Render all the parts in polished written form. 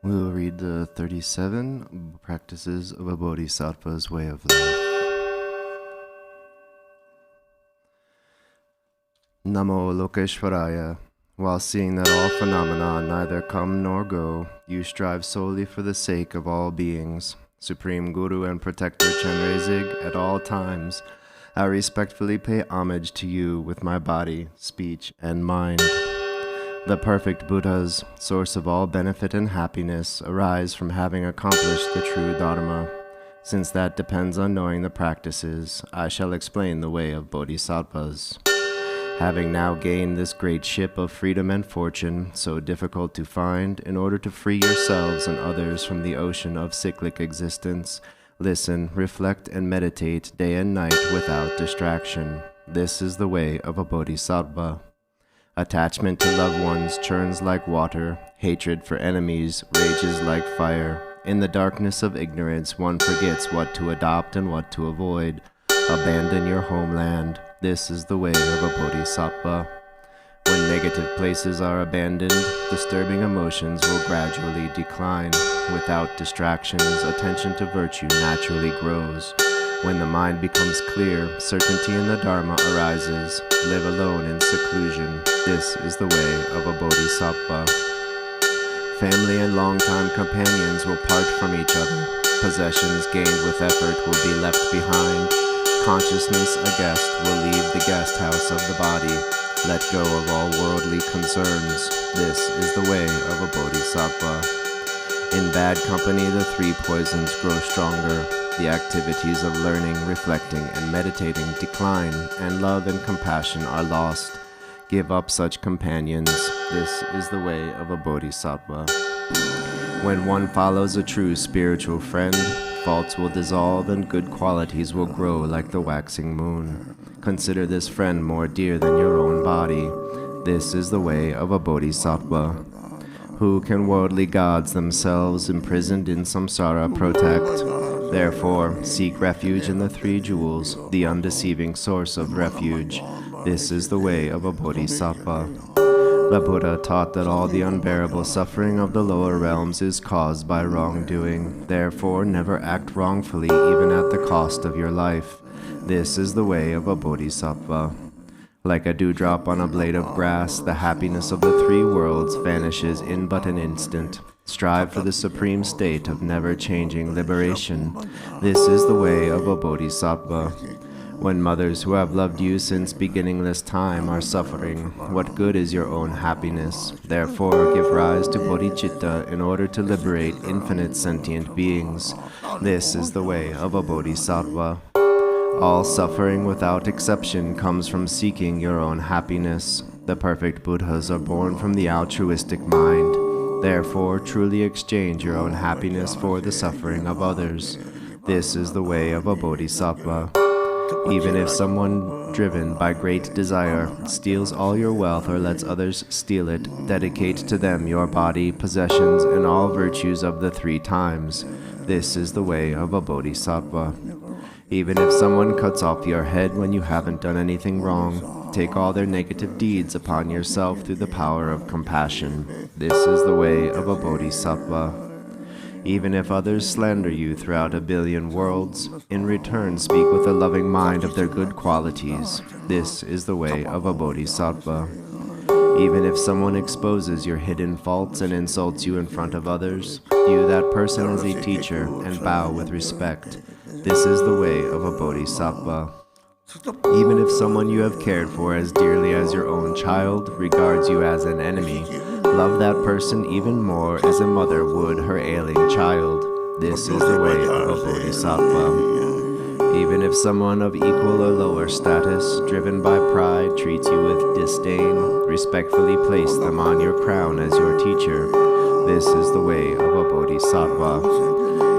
We will read the 37 practices of a bodhisattva's way of life. Namo Lokeshvaraya. While seeing that all phenomena neither come nor go, you strive solely for the sake of all beings. Supreme Guru and Protector Chenrezig, at all times, I respectfully pay homage to you with my body, speech, and mind. The perfect Buddhas, source of all benefit and happiness, arise from having accomplished the true Dharma. Since that depends on knowing the practices, I shall explain the way of bodhisattvas. Having now gained this great ship of freedom and fortune, so difficult to find, in order to free yourselves and others from the ocean of cyclic existence, listen, reflect, and meditate day and night without distraction. This is the way of a bodhisattva. Attachment to loved ones churns like water. Hatred for enemies rages like fire. In the darkness of ignorance, one forgets what to adopt and what to avoid. Abandon your homeland. This is the way of a bodhisattva. When negative places are abandoned, disturbing emotions will gradually decline. Without distractions, attention to virtue naturally grows. When the mind becomes clear, certainty in the Dharma arises. Live alone in seclusion. This is the way of a bodhisattva. Family and longtime companions will part from each other. Possessions gained with effort will be left behind. Consciousness, a guest, will leave the guest house of the body. Let go of all worldly concerns. This is the way of a bodhisattva. In bad company, the three poisons grow stronger. The activities of learning, reflecting, and meditating decline, and love and compassion are lost. Give up such companions. This is the way of a bodhisattva. When one follows a true spiritual friend, faults will dissolve and good qualities will grow like the waxing moon. Consider this friend more dear than your own body. This is the way of a bodhisattva. Who can worldly gods themselves imprisoned in samsara protect? Therefore, seek refuge in the three jewels, the undeceiving source of refuge. This is the way of a bodhisattva. The Buddha taught that all the unbearable suffering of the lower realms is caused by wrongdoing. Therefore, never act wrongfully even at the cost of your life. This is the way of a bodhisattva. Like a dewdrop on a blade of grass, the happiness of the three worlds vanishes in but an instant. Strive for the supreme state of never-changing liberation. This is the way of a bodhisattva. When mothers who have loved you since beginningless time are suffering, what good is your own happiness? Therefore, give rise to bodhichitta in order to liberate infinite sentient beings. This is the way of a bodhisattva. All suffering without exception comes from seeking your own happiness. The perfect Buddhas are born from the altruistic mind. Therefore, truly exchange your own happiness for the suffering of others. This is the way of a bodhisattva. Even if someone driven by great desire steals all your wealth or lets others steal it, dedicate to them your body, possessions, and all virtues of the three times. This is the way of a bodhisattva. Even if someone cuts off your head when you haven't done anything wrong, take all their negative deeds upon yourself through the power of compassion. This is the way of a bodhisattva. Even if others slander you throughout a billion worlds, in return speak with a loving mind of their good qualities. This is the way of a bodhisattva. Even if someone exposes your hidden faults and insults you in front of others, view that person as a teacher and bow with respect. This is the way of a bodhisattva. Even if someone you have cared for as dearly as your own child regards you as an enemy, love that person even more as a mother would her ailing child. This is the way of a bodhisattva. Even if someone of equal or lower status, driven by pride, treats you with disdain, respectfully place them on your crown as your teacher. This is the way of a bodhisattva.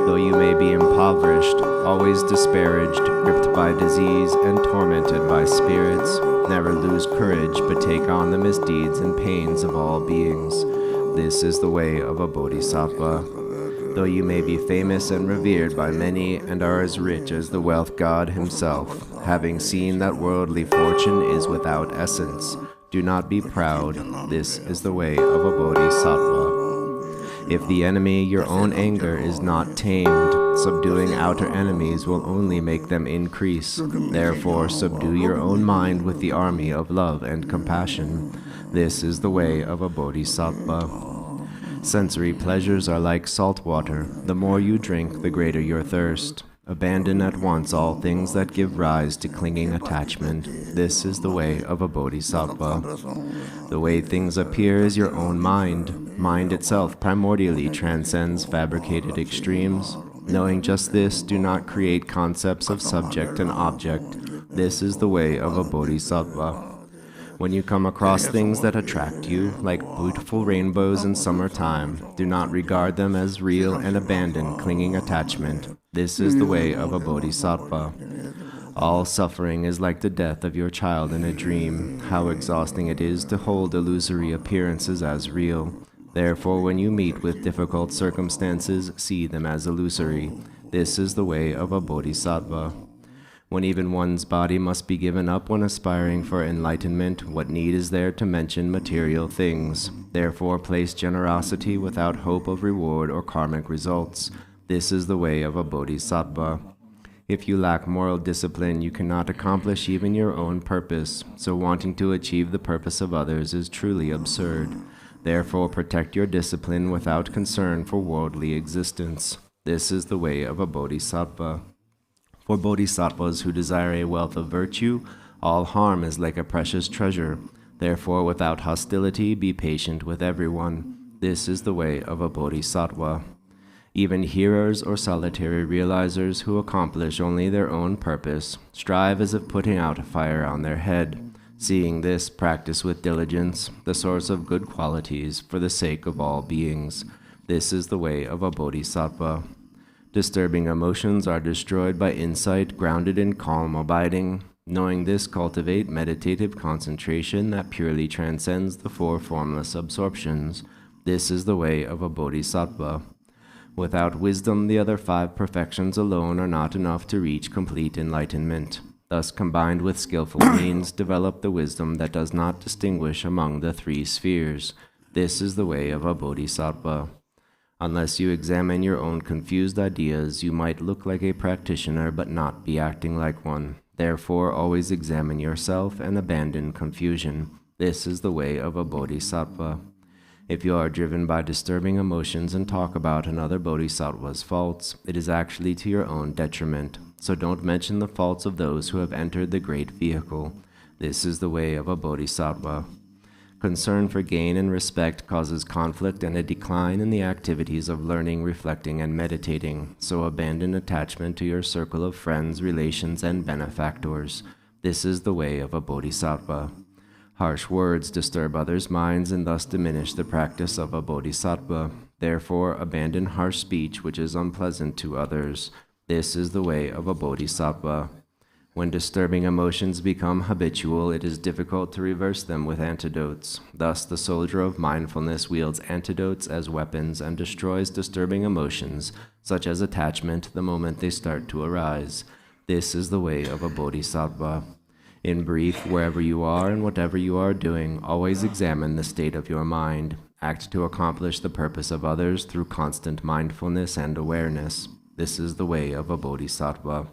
Though you may be impoverished, always disparaged, gripped by disease, and tormented by spirits, never lose courage, but take on the misdeeds and pains of all beings. This is the way of a bodhisattva. Though you may be famous and revered by many, and are as rich as the wealth god himself, having seen that worldly fortune is without essence, do not be proud. This is the way of a bodhisattva. If the enemy, your own anger, is not tamed, subduing outer enemies will only make them increase. Therefore, subdue your own mind with the army of love and compassion. This is the way of a bodhisattva. Sensory pleasures are like salt water. The more you drink, the greater your thirst. Abandon at once all things that give rise to clinging attachment. This is the way of a bodhisattva. The way things appear is your own mind. Mind itself primordially transcends fabricated extremes. Knowing just this, do not create concepts of subject and object. This is the way of a bodhisattva. When you come across things that attract you, like beautiful rainbows in summertime, do not regard them as real and abandon clinging attachment. This is the way of a bodhisattva. All suffering is like the death of your child in a dream. How exhausting it is to hold illusory appearances as real. Therefore, when you meet with difficult circumstances, see them as illusory. This is the way of a bodhisattva. When even one's body must be given up when aspiring for enlightenment, what need is there to mention material things? Therefore, place generosity without hope of reward or karmic results. This is the way of a bodhisattva. If you lack moral discipline, you cannot accomplish even your own purpose, so wanting to achieve the purpose of others is truly absurd. Therefore, protect your discipline without concern for worldly existence. This is the way of a bodhisattva. For bodhisattvas who desire a wealth of virtue, all harm is like a precious treasure. Therefore, without hostility, be patient with everyone. This is the way of a bodhisattva. Even hearers or solitary realizers who accomplish only their own purpose strive as if putting out a fire on their head. Seeing this, practice with diligence, the source of good qualities, for the sake of all beings. This is the way of a bodhisattva. Disturbing emotions are destroyed by insight grounded in calm abiding. Knowing this, cultivate meditative concentration that purely transcends the four formless absorptions. This is the way of a bodhisattva. Without wisdom, the other five perfections alone are not enough to reach complete enlightenment. Thus, combined with skillful means, develop the wisdom that does not distinguish among the three spheres. This is the way of a bodhisattva. Unless you examine your own confused ideas, you might look like a practitioner but not be acting like one. Therefore, always examine yourself and abandon confusion. This is the way of a bodhisattva. If you are driven by disturbing emotions and talk about another bodhisattva's faults, it is actually to your own detriment. So don't mention the faults of those who have entered the great vehicle. This is the way of a bodhisattva. Concern for gain and respect causes conflict and a decline in the activities of learning, reflecting, and meditating, so abandon attachment to your circle of friends, relations, and benefactors. This is the way of a bodhisattva. Harsh words disturb others' minds and thus diminish the practice of a bodhisattva. Therefore, abandon harsh speech which is unpleasant to others. This is the way of a bodhisattva. When disturbing emotions become habitual, it is difficult to reverse them with antidotes. Thus, the soldier of mindfulness wields antidotes as weapons and destroys disturbing emotions, such as attachment, the moment they start to arise. This is the way of a bodhisattva. In brief, wherever you are and whatever you are doing, always examine the state of your mind. Act to accomplish the purpose of others through constant mindfulness and awareness. This is the way of a bodhisattva.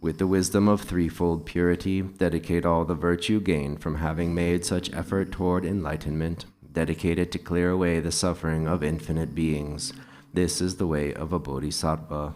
With the wisdom of threefold purity, dedicate all the virtue gained from having made such effort toward enlightenment. Dedicate it to clear away the suffering of infinite beings. This is the way of a bodhisattva.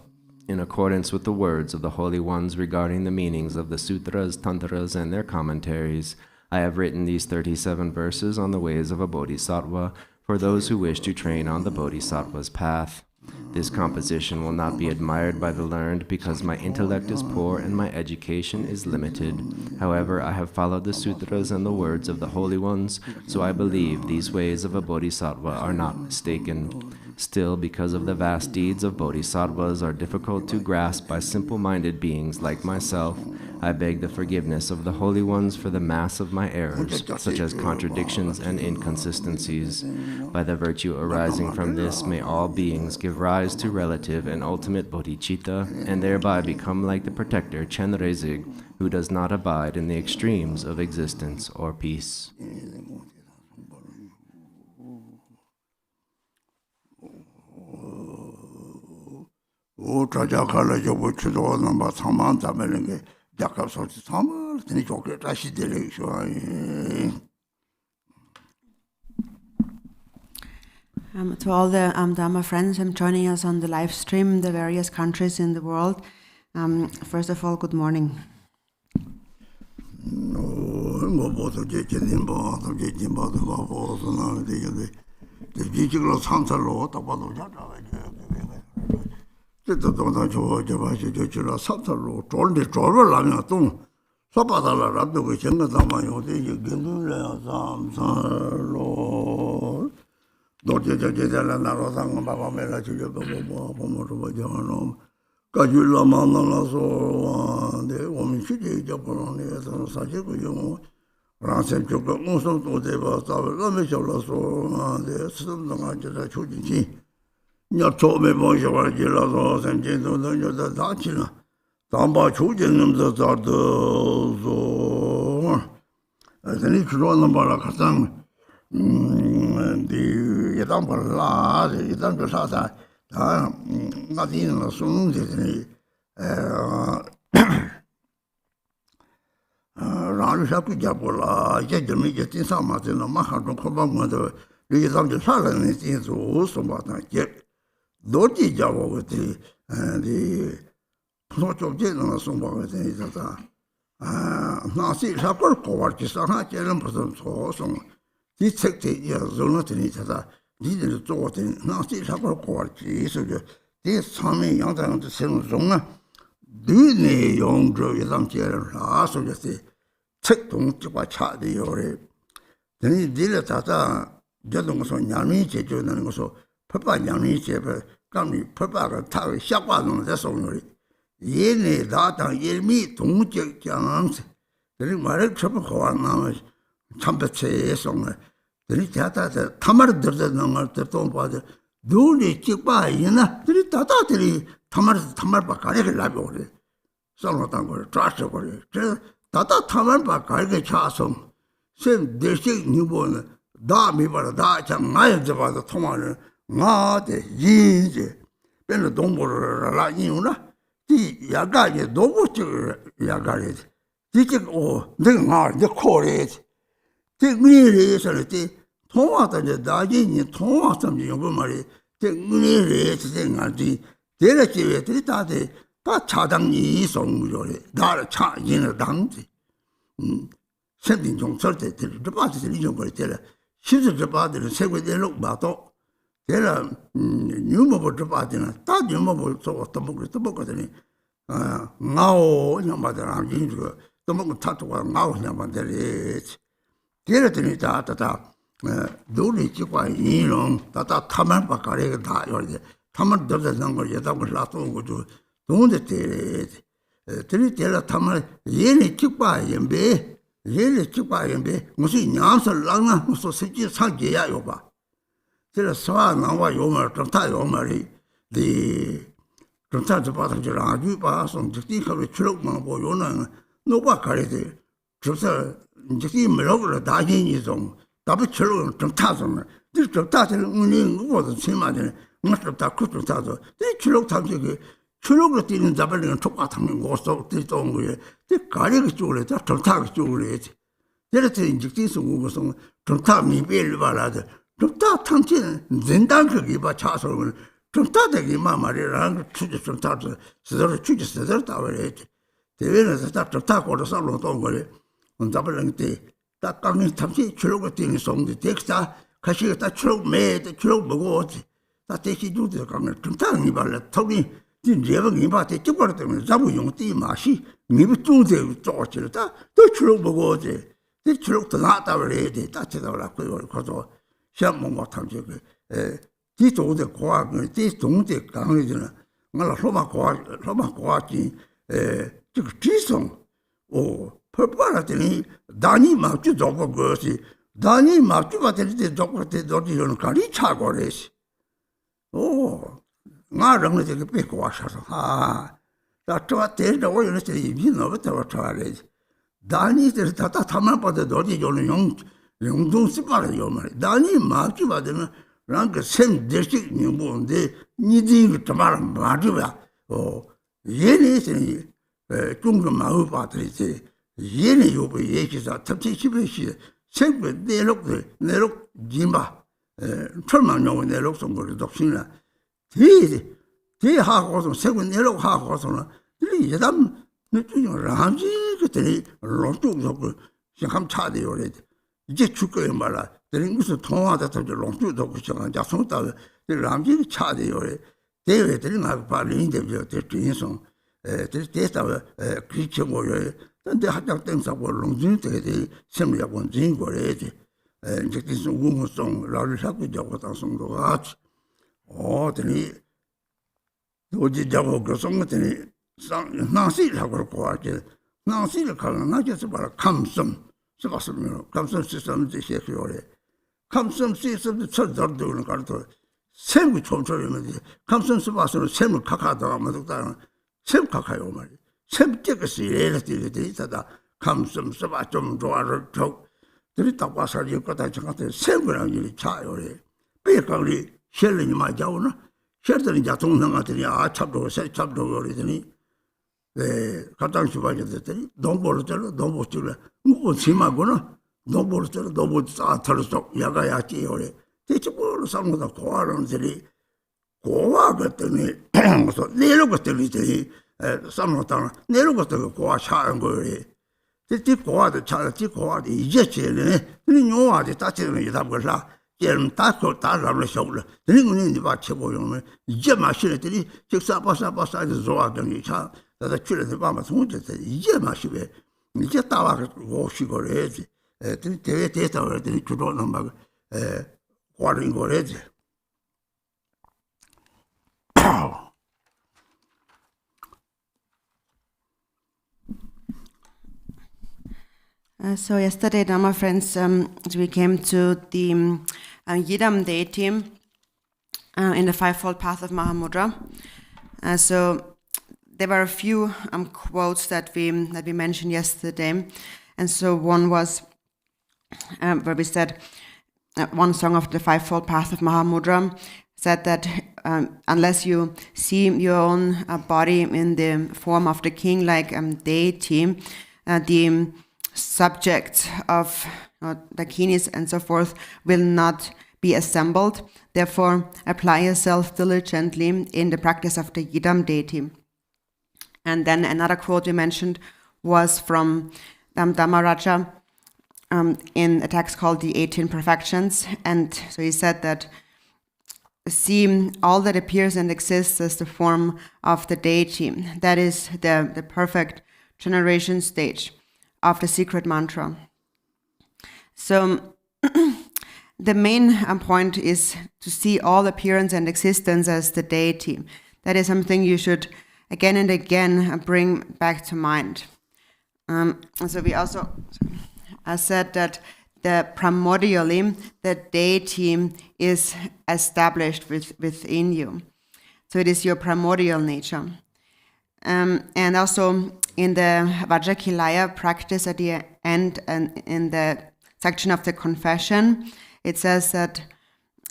In accordance with the words of the holy ones regarding the meanings of the sutras, tantras, and their commentaries, I have written these 37 verses on the ways of a bodhisattva for those who wish to train on the bodhisattva's path. This composition will not be admired by the learned because my intellect is poor and my education is limited. However, I have followed the sutras and the words of the holy ones, so I believe these ways of a bodhisattva are not mistaken. Still, because of the vast deeds of bodhisattvas are difficult to grasp by simple-minded beings like myself, I beg the forgiveness of the holy ones for the mass of my errors, such as contradictions and inconsistencies. By the virtue arising from this, may all beings give rise to relative and ultimate bodhicitta, and thereby become like the protector Chenrezig, who does not abide in the extremes of existence or peace. 오차자칼라 저거 추도는 뭐 사만 잡는 게 약간 소치 사만 되니 좋게 다시 되려죠. To all the Dhamma friends joining us on the live stream in the various countries in the world, first of all, good morning. Dorje la narosang baba mela chiyo bobo bomo jano kajula manana so de omi chiji japon ne so saje ko yo ransen choko unso to de ba sa la me chola so de sum nga jara chuji ji nya to me mo jo wa ji la so sen je do no yo da chi na tamba chuji nim da da so ani chulo na ba la kasang di yadang la yadang ka sa ta na di na sung de ni ra lu sha ku ja bo la ye de mi ye tin sa ma de na ma ha dong ko ba mo de li yadang de sa la ni tin zo so ma ta ye do ji ja wo de di so cho je na sung ba de ni ta na si sa ko wa ki sa ha che ren po so so 이 책에 여존한테 찾아 니들做的那这啥个过去是的这上面养的生中啊对内容就一张介绍说的是책中就把差的有嘞等你了查查这种说两年解决那个说不把两年解决刚你不把个他下挂弄在手里也呢大当也米同就讲等你买了什么好那么참배체 송을 들이 자다서 타마르 들는 걸 때도 봐도 눈이 찍바이나 들이 다다들이 타마르 바까리를 라고 그래 살로단 걸 트라스 거래 저 다다 타마르 바까리게 차송 sen 대식 니보는 다 미바라 다 장마에 잡아도 통화를 나한테 이제 별로 동보를 라 이유나 이 야가게 너무 야가래 이게 내가 이제 코레 그 의리에서는 통화도 나중에 통화 좀 연구 말이 그 의리에서 생각이 내가 집에들이 다 차당이 성무조래 나를 차이는 당지 생긴 절대 들을 빠지들 이런 걸 때라 실제 빠지는 세계대로 봐도 내가 뉴모버 빠지는 다 뉴모버 또 먹거든요 나오 냐마다 인주 또 먹고 타투가 나오 냐마들이 걔네들이 다 눈이 찍고 이런 다 타만 바까리 다 요래 타만 들는 거 예다고 라도 거도 돈데 들이 때라 타만 얘네 찍고 얘네 찍고 무슨 냐서 랑나 무슨 세지 상계야 요봐 제가 서아 나와 요말 좀다 요말이 좀 자주 받은 줄 아주 봐서 직디하고 출력만 보요는 노바 가리데 저서 이제 뭐라고 다진이 좀 답을 출력 좀 타서는 좀 타서는 운이 거도 심하잖아요. 무슨 다 그것도 타서 이 출력 탐색이 출력으로 뛰는 답을 똑같은 거 고소 뛰던 거에 이 가리가 쪽으로 다 정타가 쪽으로 해야지. 이렇게 이제 뛰서 오고서 정타 미벨 말하자. 정타 탐색 된단 그게 봐 차서는 정타 되게 말이랑 추지 좀 타서 스스로 추지 스스로 따버려야지. 대회에서 딱 정타 걸어서 놓던 거래. 답을 딱 강의 탐지 출력을 뛰는 송도 텍스트 가시가 딱 출력 매대 출력 먹고 다 대시 주도 강을 정타니 발라 토니 진제방 이바테 찍거든 때문에 잡고 용띠 맛이 미부 중대 쪼치다 또 출력 먹고 이 출력도 나다 그래야 돼 따치다라 그거 시험 뭔가 탐지 뒤도대 고아 뒤동대 강의잖아 말 로마 고아지 그 뒤성 오 퍼파라더니 다니 맞주 저거 것이 다니 맞주 받을 때 저거 때 저기는 가리 차고래시 오 나랑은 저기 뺏고 와셔서 나 저한테 저 오늘 때 이미 너부터 저래 다니들 다 타만 받아 너지 저는 용동 쓰바래요 말 다니 맞주 받으면 랑그 생 대식 님본데 니디 그 말은 맞주야 얘네들이 중국 마을바들이 얘네 요구 얘기사 특히 집에시 생각 내록 진바 철망용 내록 선거를 독신이나 하고서 생각 내록 하고서는 이 예담 느낌이 라지 그들이 롱쪽도 시험 차대요 그래 이제 죽고요 말아 되는 무슨 통화다 더 롱쪽도 그냥 자송다 라지 차대요 그래 대외들이 막 발린데 저 진성 대사가 그치고요 근데 학장 땡사고 롱진들이 semljavon 진거래지 이제 그 우무성 라를 하고 저거 당성도 같이 어더니 어디 저거 그 성들이 나시라고 그러고 하지 나시를 가는 나게서 봐라 감성 스바스면 감성 시스템 제시해요래 감성 시스템도 철저도는 가르쳐 샘이 좀처럼 감성 스바스는 샘을 각하다 하면 샘 각하요 말이 샘 깨끗이 이래들이 있다 감성 스바 좀 좋아를 저 들이 딱 와서 이거 다 저한테 샘이랑 일이 차요래 배가리 셀린이 맞아오나 셀들이 자동능아들이 아참도 세참도 그러더니 가장시 봐줬더니 너무 떨어 너무 줄래 뭐 심하구나 너무 떨어 너무 싸털어서 야가야지 요래 대체 뭘 상무다 고아런들이 고아 같더니 그래서 내려갔더니 상무다 내려갔더니 고아 차는 거래 대체 고아도 차지 고아도 이제 제네 니 요아도 따지는 이 답을라 얘는 따서 따라를 쇼를 링은 이제 받쳐 보면 이제 마시들이 즉사 바사바사도 좋아하더니 차 나도 출해서 봐봐 손짓에 이제 마시게 이제 따와서 오시고 해야지 대회 대사를 들이 주로는 막 과는 거래지 So yesterday, Dharma friends, we came to the Yidam Deity in the fivefold path of Mahamudra. So there were a few quotes that we mentioned yesterday, and so one was where we said one song of the fivefold path of Mahamudra said that unless you see your own body in the form of the king like deity, the subject of the keenness and so forth will not be assembled. Therefore, apply yourself diligently in the practice of the Yidam deity. And then another quote we mentioned was from Dhammaraja in a text called The 18 Perfections. And so he said that see all that appears and exists as the form of the deity. That is the perfect generation stage of the secret mantra. So the main point is to see all appearance and existence as the deity. That is something you should again and again bring back to mind. So we also said that primordially the deity is established within you. So it is your primordial nature. And also in the Vajrakilaya practice at the end and in the section of the confession, it says that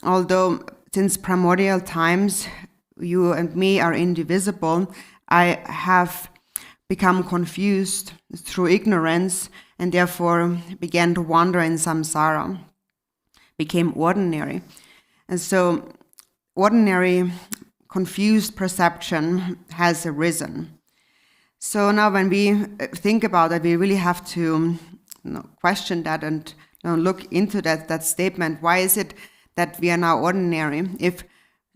although since primordial times you and me are indivisible, I have become confused through ignorance and therefore began to wander in samsara, became ordinary. And so ordinary confused perception has arisen. So now when we think about it, we really have to question that and look into that statement. Why is it that we are now ordinary? If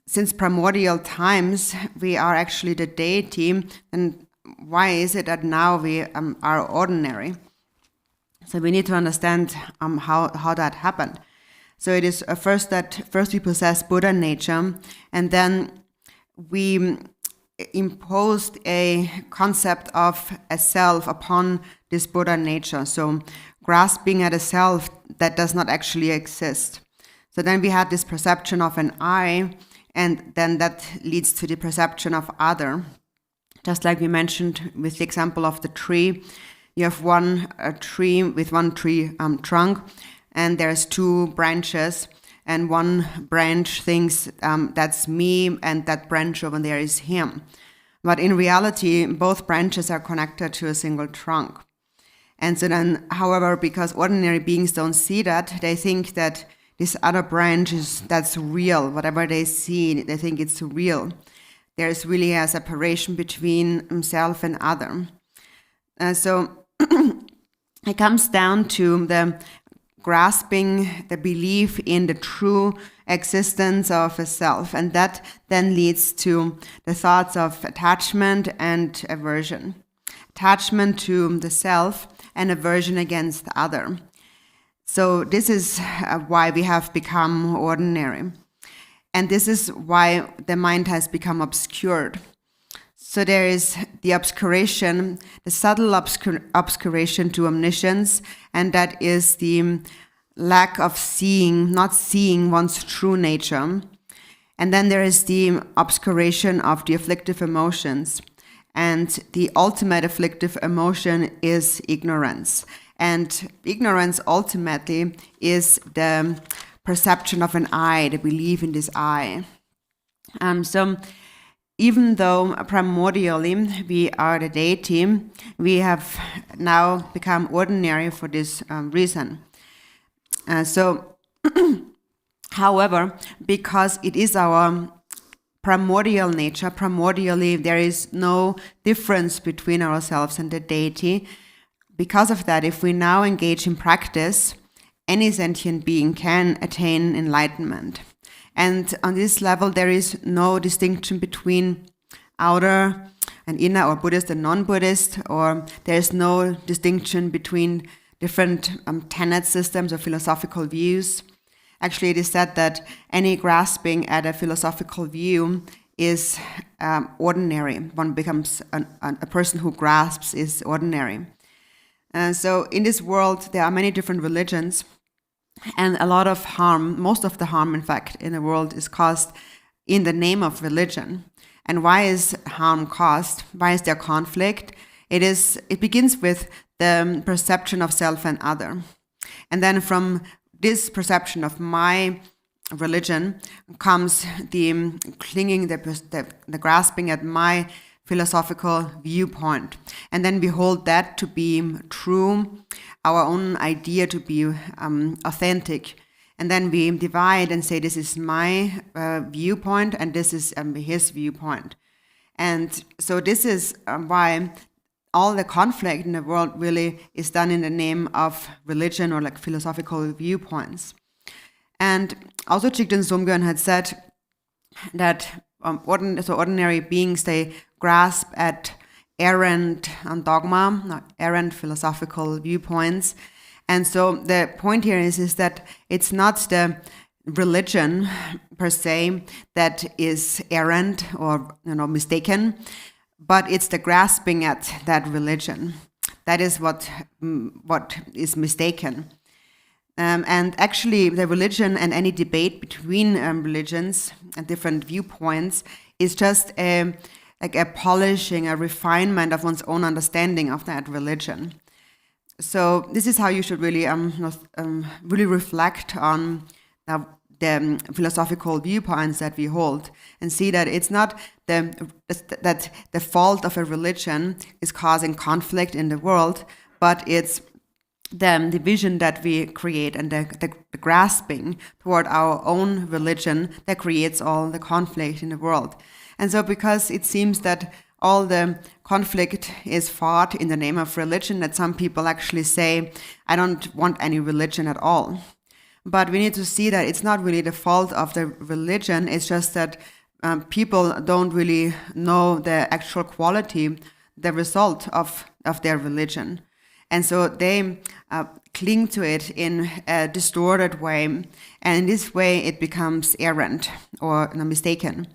since primordial times we are actually the deity, then why is it that now we are ordinary? So we need to understand how that happened. So it is first we possess Buddha nature, and then we imposed a concept of a self upon this Buddha nature. So grasping at a self that does not actually exist. So then we had this perception of an I, and then that leads to the perception of other. Just like we mentioned with the example of the tree, you have a tree with one tree trunk, and there's two branches, and one branch thinks that's me, and that branch over there is him. But in reality, both branches are connected to a single trunk. And so then, however, because ordinary beings don't see that, they think that this other branch that's real. Whatever they see, they think it's real. There's really a separation between himself and other. So it comes down to the grasping the belief in the true existence of a self, and that then leads to the thoughts of attachment and aversion. Attachment to the self and aversion against the other. So this is why we have become ordinary. And this is why the mind has become obscured. So there is the obscuration, the subtle obscuration to omniscience, and that is the lack of seeing, not seeing one's true nature. And then there is the obscuration of the afflictive emotions. And the ultimate afflictive emotion is ignorance. And ignorance ultimately is the perception of an I, the belief in this I. So even though primordially we are the deity, we have now become ordinary for this reason. However, because it is our primordial nature, primordially there is no difference between ourselves and the deity. Because of that, if we now engage in practice, any sentient being can attain enlightenment. And on this level, there is no distinction between outer and inner, or Buddhist and non-Buddhist, or there is no distinction between different tenet systems or philosophical views. Actually, it is said that any grasping at a philosophical view is ordinary. One becomes a person who grasps is ordinary. So in this world, there are many different religions, and a lot of harm, most of the harm, in fact, in the world is caused in the name of religion. And why is harm caused? Why is there conflict? It begins with the perception of self and other. And then from this perception of my religion comes the clinging, the grasping at my philosophical viewpoint. And then we hold that to be true, our own idea to be authentic. And then we divide and say, this is my viewpoint and this is his viewpoint. And so this is why all the conflict in the world really is done in the name of religion or like philosophical viewpoints. And also Jigten Sumgön had said that ordinary beings, they grasp at errant dogma, not errant philosophical viewpoints. And so the point here is that it's not the religion per se that is errant or mistaken, but it's the grasping at that religion. That is what is mistaken. And actually, the religion and any debate between religions and different viewpoints is just a polishing, a refinement of one's own understanding of that religion. So this is how you should really really reflect on the philosophical viewpoints that we hold, and see that it's not that the fault of a religion is causing conflict in the world, but it's the division that we create and the grasping toward our own religion that creates all the conflict in the world. And so because it seems that all the conflict is fought in the name of religion, that some people actually say, I don't want any religion at all. But we need to see that it's not really the fault of the religion, it's just that people don't really know the actual quality, the result of their religion. And so they cling to it in a distorted way, and in this way it becomes errant or mistaken.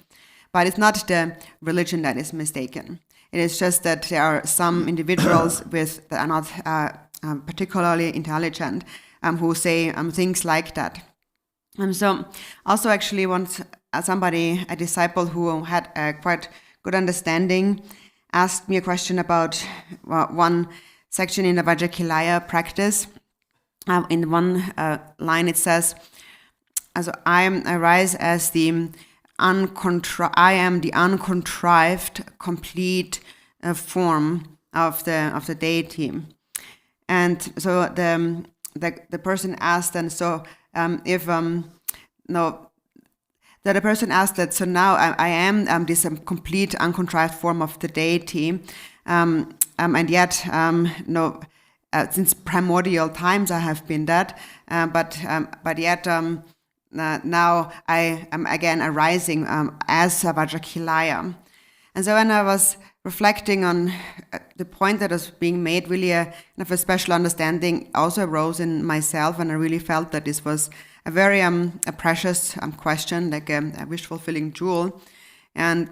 But it's not the religion that is mistaken. It is just that there are some individuals that are not particularly intelligent who say things like that. So also actually once a disciple who had a quite good understanding asked me a question about one section in the Vajrakilaya practice. In one line it says, I rise as the I am the uncontrived, complete form of the deity. And so the person asked, and so the person asked that, so now I am this complete uncontrived form of the deity, and yet since primordial times I have been that, but yet now I am again arising as a Vajrakilaya. And so when I was reflecting on the point that was being made, really a special understanding also arose in myself, and I really felt that this was a very a precious question, like a wish-fulfilling jewel. And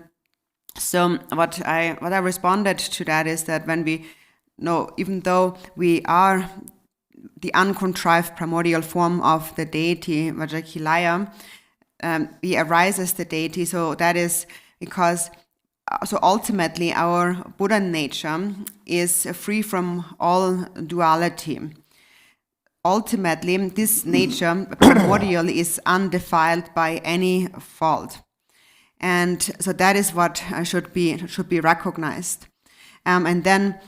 so what I responded to that is that when we know, even though we are the uncontrived primordial form of the deity, Vajrakilaya, we arise as the deity, so that is because so ultimately our Buddha nature is free from all duality. Ultimately, this nature, primordial, is undefiled by any fault. And so that is what should be recognized. And then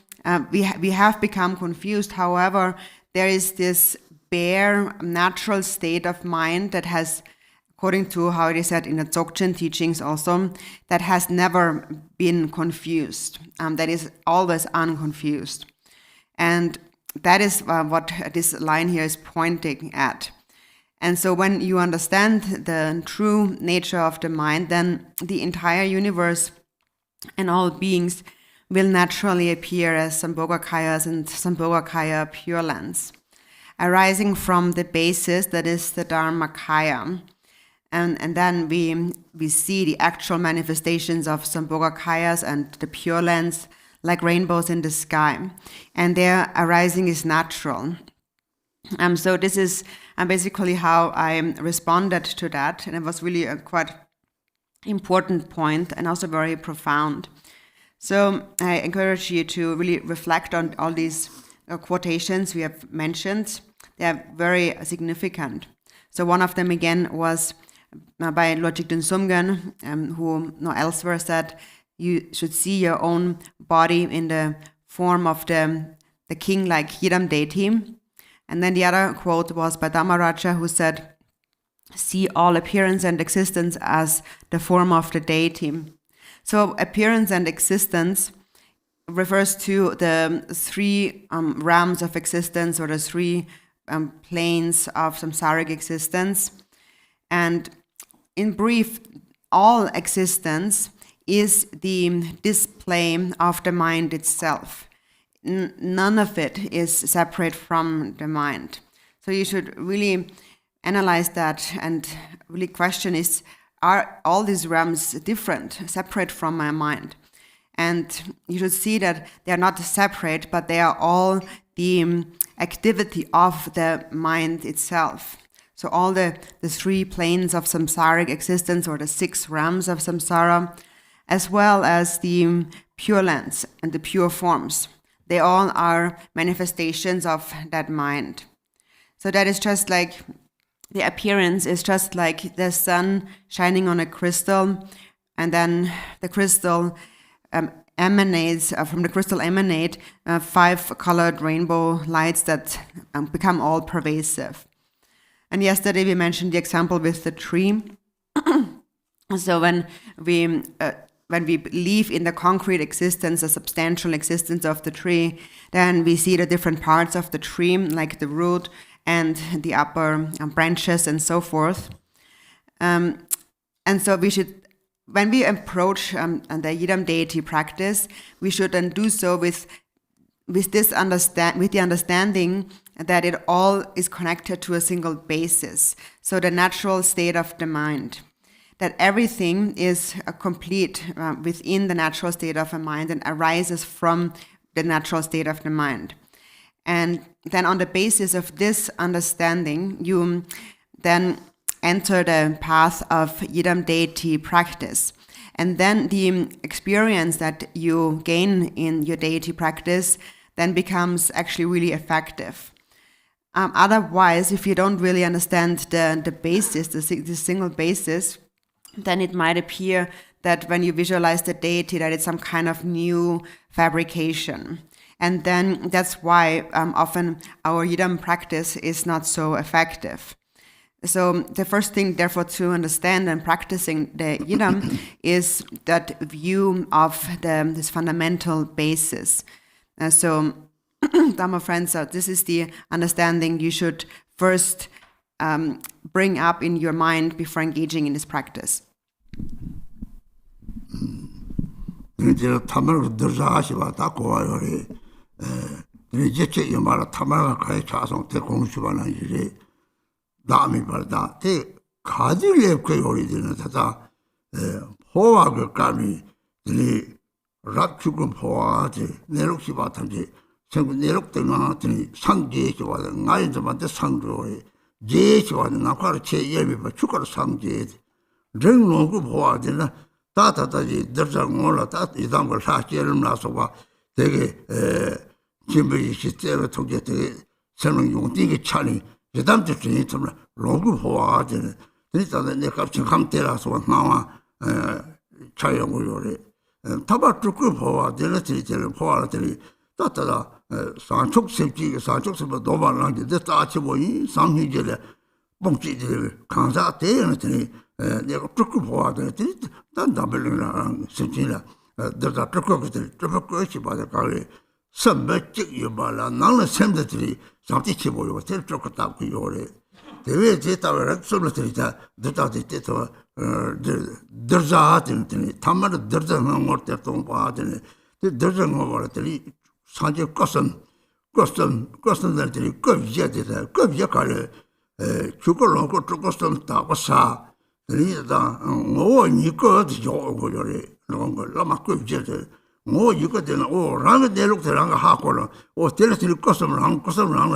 we have become confused. However, there is this bare, natural state of mind that has, according to how it is said in the Dzogchen teachings also, that has never been confused. That is always unconfused. And that is what this line here is pointing at. And so when you understand the true nature of the mind, then the entire universe and all beings will naturally appear as Sambhogakayas and Sambhogakaya Pure Lands, arising from the basis that is the Dharmakaya. And then we see the actual manifestations of Sambhogakayas and the Pure Lands like rainbows in the sky, and their arising is natural. So this is basically how I responded to that, and it was really a quite important point and also very profound. So I encourage you to really reflect on all these quotations we have mentioned. They are very significant. So one of them again was by Lord Jigten Sumgön, who elsewhere said, you should see your own body in the form of the king-like Yidam deity. And then the other quote was by Dhammaraja, who said, see all appearance and existence as the form of the deity. So appearance and existence refers to the three realms of existence, or the three planes of samsaric existence. And in brief, all existence is the display of the mind itself. None of it is separate from the mind. So you should really analyze that and really question are all these realms different, separate from my mind? And you should see that they are not separate, but they are all the activity of the mind itself. So all the three planes of samsaric existence, or the 6 realms of samsara, as well as the pure lands and the pure forms, they all are manifestations of that mind. So that is just like, the appearance is just like the sun shining on a crystal, and then the crystal emanates, from the crystal emanate 5 colored rainbow lights that become all pervasive. And yesterday we mentioned the example with the tree. So when we believe in the concrete existence, the substantial existence of the tree, then we see the different parts of the tree, like the root and the upper branches and so forth. And so we should, when we approach the Yidam deity practice, we should then do so with the understanding that it all is connected to a single basis. So the natural state of the mind, that everything is complete within the natural state of a mind and arises from the natural state of the mind. And then on the basis of this understanding, you then enter the path of Yidam deity practice. And then the experience that you gain in your deity practice then becomes actually really effective. Otherwise, if you don't really understand the basis, the single basis, then it might appear that when you visualize the deity, that it's some kind of new fabrication. And then that's why often our yidam practice is not so effective. So the first thing, therefore, to understand and practicing the yidam is that view of this fundamental basis. So, Dhamma friends, this is the understanding you should first bring up in your mind before engaging in this practice. Dami barda te kaji lepke yori dina tata hoa ge kami dili rat chukun hoa te neruk shiba tamje sengu neruk te na tini sang je shiba de ngai zamante sang yori je shiba de nakar che yemi ba chukar sang je ring longu hoa dina ta ji darja ngola ta idam ga sha cherum na so ba 되게 kimbe 시스템을 통해 되게 새로운 용띠게 차니 예담도 중에 좀 로그 보아하잖아요. 그래서 내가 지금 감때라서 나와 차용을 요래. 타바 쭉 보아 되는 보아들이 따따라 산촉습지 산촉습도 도발하는데 따치 보이 상희절에 뻥치들 강사 대연들이 내가 쭉 보아 되더니 단담벨이랑 심지나 더다 쭉 그것이 받아 가래 선배직 요발라 나는 샘들이 상티치 보여 될 것도 없고 요래 대외 제타를 솔로들이다 더다지 때도 더자한테 담마를 더자는 것도 좀 봐야되네 더자는 거 말들이 산지 것들이 겁이야되다 겁이야가래 죽을로 거 조금 따고사 그러다 뭐 이거 저거 요래 그런 걸 아마 겁이야되 뭐 이거 되나 라는 대로 들어간 거 하고는 텔레스를 것을 한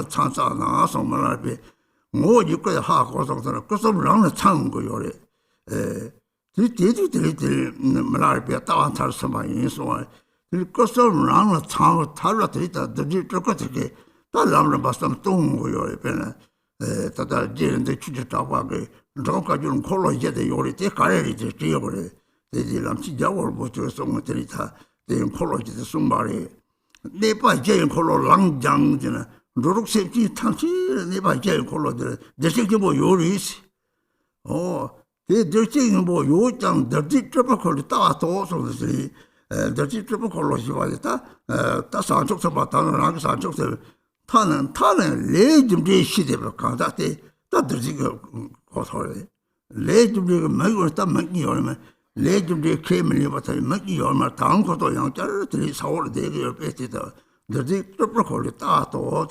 찬사나 정말에 뭐 이거 하고서 것을 한 찬 거요래 뒤뒤 말을 배다 잘 서만이 소아 그 것을 한 찬을 탈라들이다 들이 똑같게 달람을 봤으면 똥 거요래 배나 다다 제는데 추적하고 저까지는 콜로 이제 요리 때 가래리 되어버려 대지람 지자월 보여서 뭐들이다 대응 콜로지도 숨말이 내가 제일 콜로 랑장지나 노력세지 탕시 내가 제일 콜로들 대식이 뭐 요리스 대들지 뭐 요장 더지 트로콜 따와도 소들이 더지 트로콜로시 와다 다 산쪽서 봤다는 랑 산쪽서 타는 레좀제 시대로 가다때 다 더지가 고소래 레좀제 먹을 때 먹기 얼마 레좀제 케미리 버터 먹기 얼마 다음 것도 양자들이 사월 되게 뺏기다 더지 트로콜 따도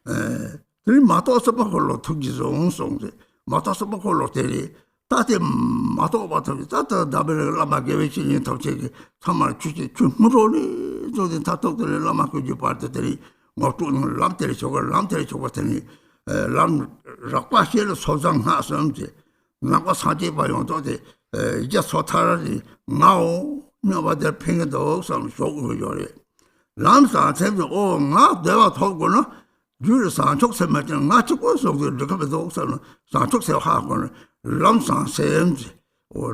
들 마토서 버콜로 투기종 송제 마토서 버콜로 되리 따데 마토 버터 따다 다벨 라마게베치니 탑체기 참말 주지 주무로니 저든 다톡들 라마고지 파트들이 뭐또 람테리 저걸 저거더니 람 락바시를 소장하선지 나가 사지 봐요도데 이제 소타라니 나오 너바들 팽도 좀 쇼고 요래 람사 템도 나 내가 토고는 줄 산촉세 맞는 나 축고서 그렇게도 없어는 산촉세 하고는 람사 셈지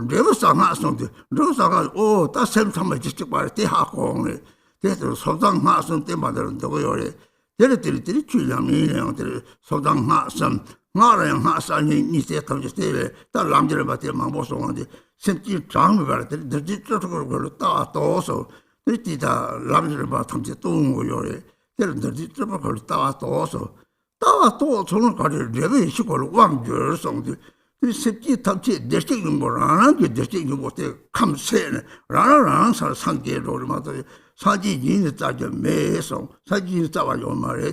내가 상하선데 너사가 다셈 참아 직접 말때 하고네 그래서 소장하선 때 만들었다고 요래 데르들이 출량이네들 소장하선 나랑 하산이 이제 터졌대 다 람들을 받대 망보송한테 심지 장을 받대 더지 저쪽으로 따와서 들이다 람들을 받 탐지 똥고 요래 데르들이 저쪽으로 따와서 저는 가리 레벨 시골 왕절 성들 이 새끼 탐지 대식인 거라는 게 대식인 것에 감세네 라라랑 산계로를 맞아 사진이 따져 매서 사진이 따와요 말해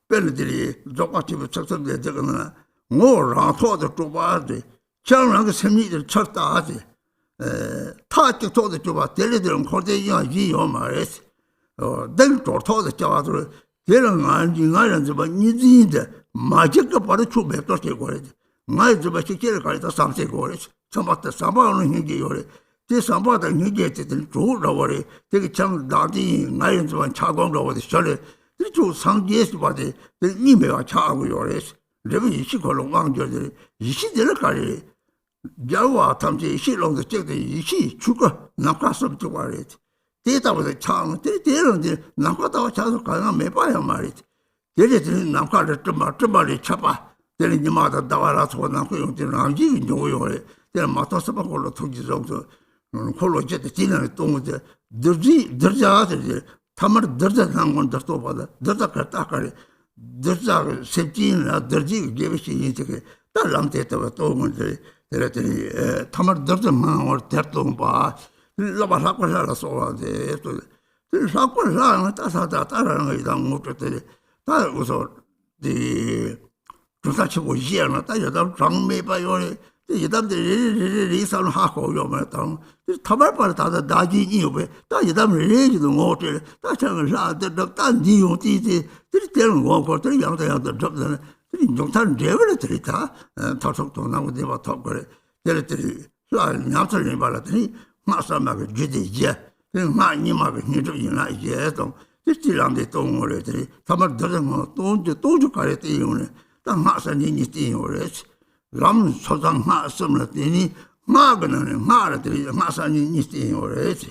벨들이 똑같이 붙여서들 저거는 뭐라 토도 좁아지 장랑의 셈이들 쳤다지 타지 토도 좁아 델리들은 고대야 이요 말해 델도 토도 좁아도 델은 안지가는 저 니지인데 마직가 바로 추배도 되고 나이 저 시키를 가리다 삼세고 처음부터 삼바는 힘이 요래 제 삼바다 힘이 때들 좋으라고래 되게 참 나디 나이 좀 차광으로 저래 저 상계에서 봐대 이메가 차고 요래 레벨 20걸로 왕저들 20대를 가리 Jawa tamji shi long the check the shi chuka naka sub to it. Data with a chang, they don't Nakata Chazo Kanga me by a marit. Did it in Naka Tumari Chapa, telling your mother Davaras for Naku, Rangi, Joy, then Matasapako took his own Kolo jet the dinner to the Durja, Tamar Durja Langon the Toba, Durja Katakari, Durja 17, Durji gave she into that lamp of a tone, Tamar Durja man or Tertumba. Lava Sakura saw the Sakura, that was the such was here, not that you don't drunk me by your. You don't release on Hako, your metal. The Tamarpa, the Daji knew, that you don't release the water. That's a lot that the Tandy, the Terran walk or 3 young the drop the Jonathan Devility, and talk to now they were talking. Territory, naturally, but Masa Maga Jidi, then my Nimaga Nido United yet. This still on the tongue already. Tamar doesn't know, don't you carry the unit. The Masa Nini or it. Ram Sodan Masam Latini, Magan and Maratri, Masa Nini or it.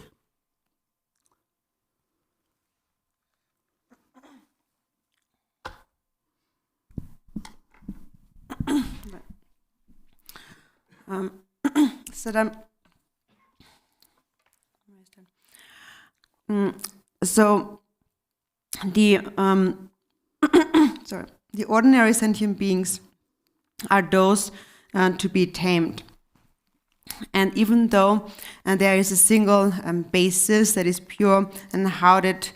So the the ordinary sentient beings are those to be tamed, and even though there is a single basis that is pure, and how did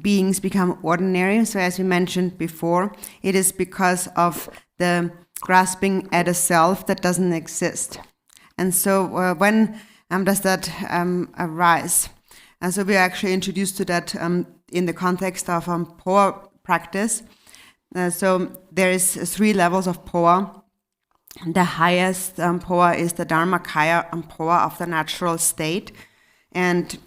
beings become ordinary? So as we mentioned before, it is because of the grasping at a self that doesn't exist. And so when does that arise? And so we are actually introduced to that in the context of Poa practice. So there is 3 levels of Poa. The highest Poa is the Dharmakaya Poa of the natural state. And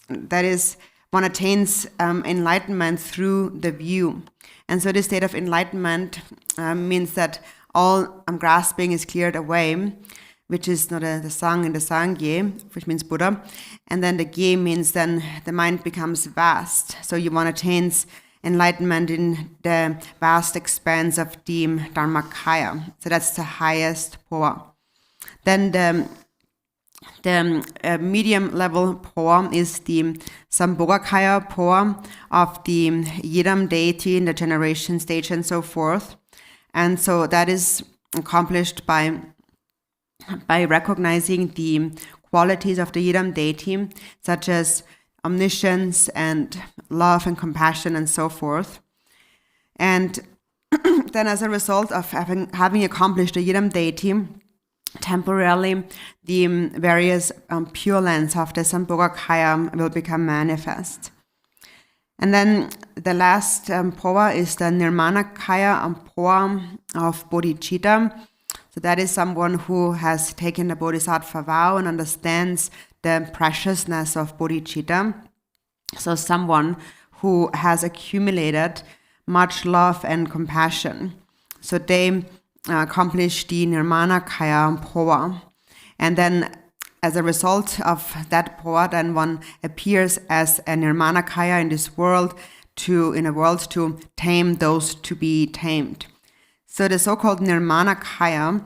that is, one attains enlightenment through the view. And so this state of enlightenment means that all grasping is cleared away, which is not the Sang and the Sangye, which means Buddha. And then the Gye means then the mind becomes vast. So one attains enlightenment in the vast expanse of the Dharmakaya. So that's the highest Poa. Then the medium level Poa is the Sambhogakaya Poa of the Yidam deity in the generation stage and so forth. And so that is accomplished by recognizing the qualities of the Yidam deity, such as omniscience and love and compassion and so forth. And then as a result of having accomplished the Yidam deity, temporarily the various pure lands of the Sambhogakaya will become manifest. And then the last Poa is the Nirmanakaya Poa of bodhichitta. So that is someone who has taken the bodhisattva vow and understands the preciousness of bodhicitta. So someone who has accumulated much love and compassion. So they accomplish the Nirmanakaya Poa. And then as a result of that Poa, then one appears as a Nirmanakaya in this world to tame those to be tamed. So the so-called Nirmanakaya,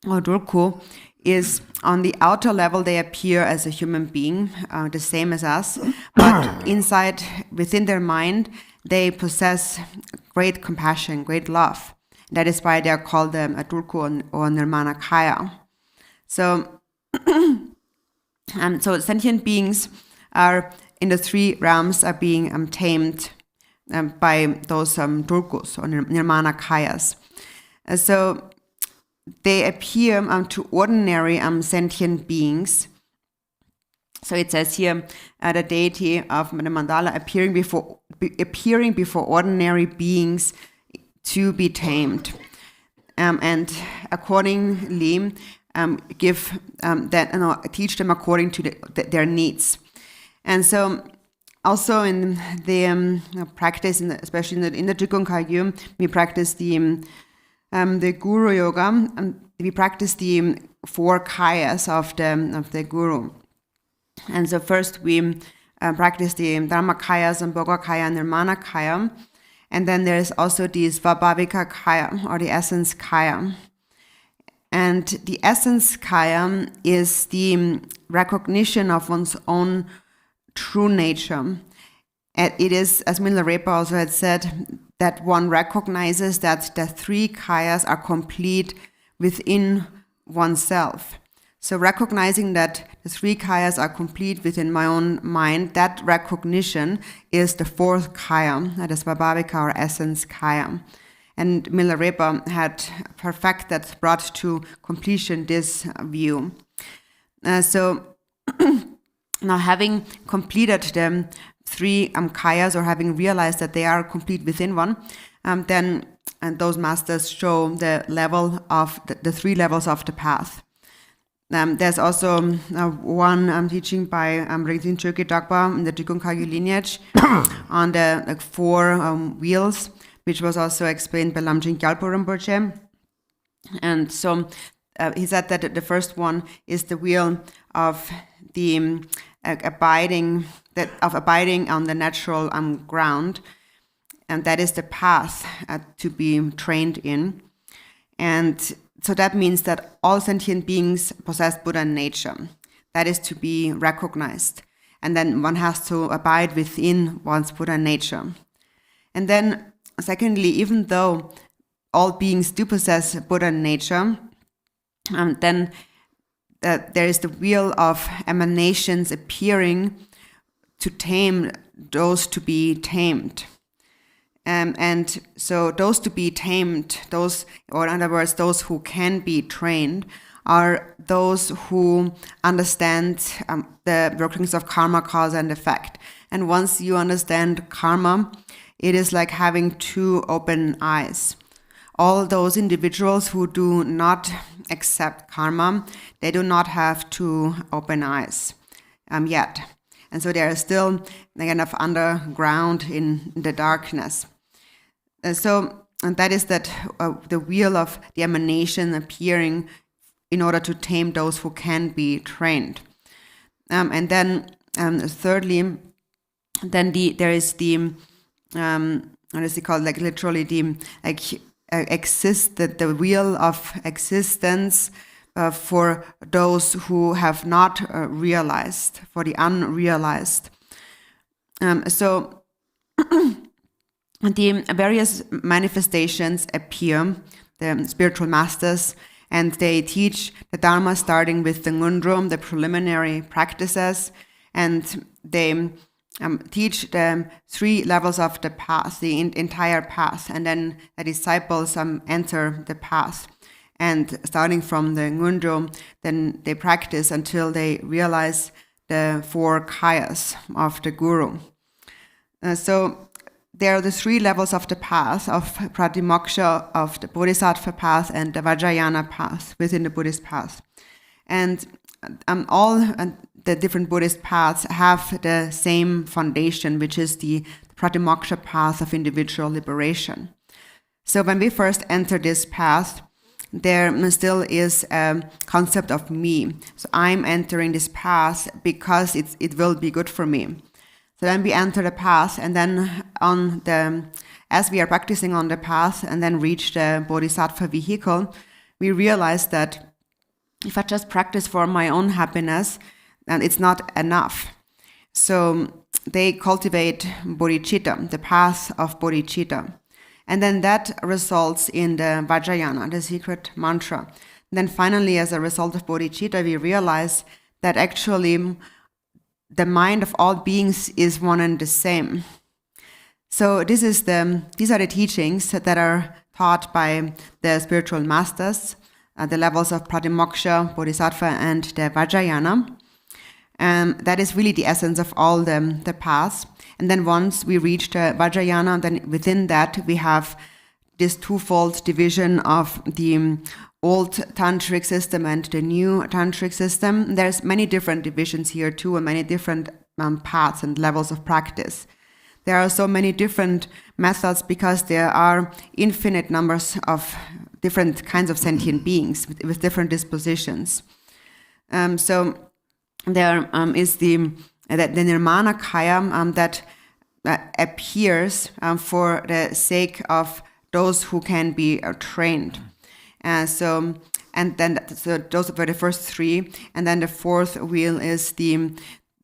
or Durku, is on the outer level, they appear as a human being, the same as us, but inside, within their mind, they possess great compassion, great love. That is why they are called Durku or Nirmanakaya. So, so sentient beings are in the 3 realms are being tamed by those Durkus or Nirmanakayas. So they appear to ordinary sentient beings. So it says here, the deity of the mandala appearing before ordinary beings to be tamed, and accordingly teach them according to their needs. And so also in the practice, especially in the Drupon Kagyu, we practice the Guru Yoga, and we practice the 4 kayas of the guru. And so first we practice the Dharmakaya, Sambhogakaya, and Nirmanakaya. And then there's also the Svabhavika Kaya, or the essence Kaya. And the essence Kaya is the recognition of one's own true nature. And it is, as Milarepa also had said, that one recognizes that the 3 kayas are complete within oneself. So recognizing that the 3 kayas are complete within my own mind, that recognition is the 4th kaya, that is Svabhavika or essence kaya. And Milarepa had brought to completion this view. So now having completed the 3 kayas, or having realized that they are complete within one, then those masters show the level of the 3 levels of the path. There's also one teaching by Rinchen in the Drupon Kagyu lineage on the 4 wheels, which was also explained by Lamjin Gyalpo Rinpoche. And so he said that the first one is the wheel of the abiding on the natural ground, and that is the path to be trained in. And so that means that all sentient beings possess Buddha nature. That is to be recognized. And then one has to abide within one's Buddha nature. And then, secondly, even though all beings do possess Buddha nature, then there is the wheel of emanations appearing to tame those to be tamed. And so those to be tamed, or in other words, those who can be trained, are those who understand the workings of karma, cause and effect. And once you understand karma, it is like having 2 open eyes. All those individuals who do not accept karma, they do not have 2 open eyes yet. And so they are still kind of underground in the darkness. And that is the wheel of the emanation appearing in order to tame those who can be trained. And then thirdly, then there is the what is it called? Like literally the the wheel of existence for those who have not realized, for the unrealized. So the various manifestations appear, the spiritual masters, and they teach the Dharma starting with the Ngundrum, the preliminary practices, and they teach the 3 levels of the path, the entire path, and then the disciples enter the path. And starting from the Ngundrum, then they practice until they realize the 4 kayas of the Guru. So there are the 3 levels of the path, of Pratimoksha, of the Bodhisattva path, and the Vajrayana path within the Buddhist path. And all the different Buddhist paths have the same foundation, which is the Pratimoksha path of individual liberation. So when we first enter this path, there still is a concept of me. So I'm entering this path because it will be good for me. So then we enter the path, and then as we are practicing on the path and then reach the Bodhisattva vehicle, we realize that if I just practice for my own happiness, then it's not enough. So they cultivate bodhicitta, the path of bodhicitta. And then that results in the Vajrayana, the secret mantra. And then finally, as a result of bodhicitta, we realize that actually the mind of all beings is one and the same. So these are the teachings that are taught by the spiritual masters, the levels of Pratimoksha, Bodhisattva, and the Vajrayana. That is really the essence of all the paths. And then once we reach the Vajrayana, then within that we have this twofold division of the old tantric system and the new tantric system. There's many different divisions here too, and many different paths and levels of practice. There are so many different methods because there are infinite numbers of different kinds of sentient beings with different dispositions. So there is the nirmana kaya that appears for the sake of those who can be trained. So those were the first three, and then the fourth wheel is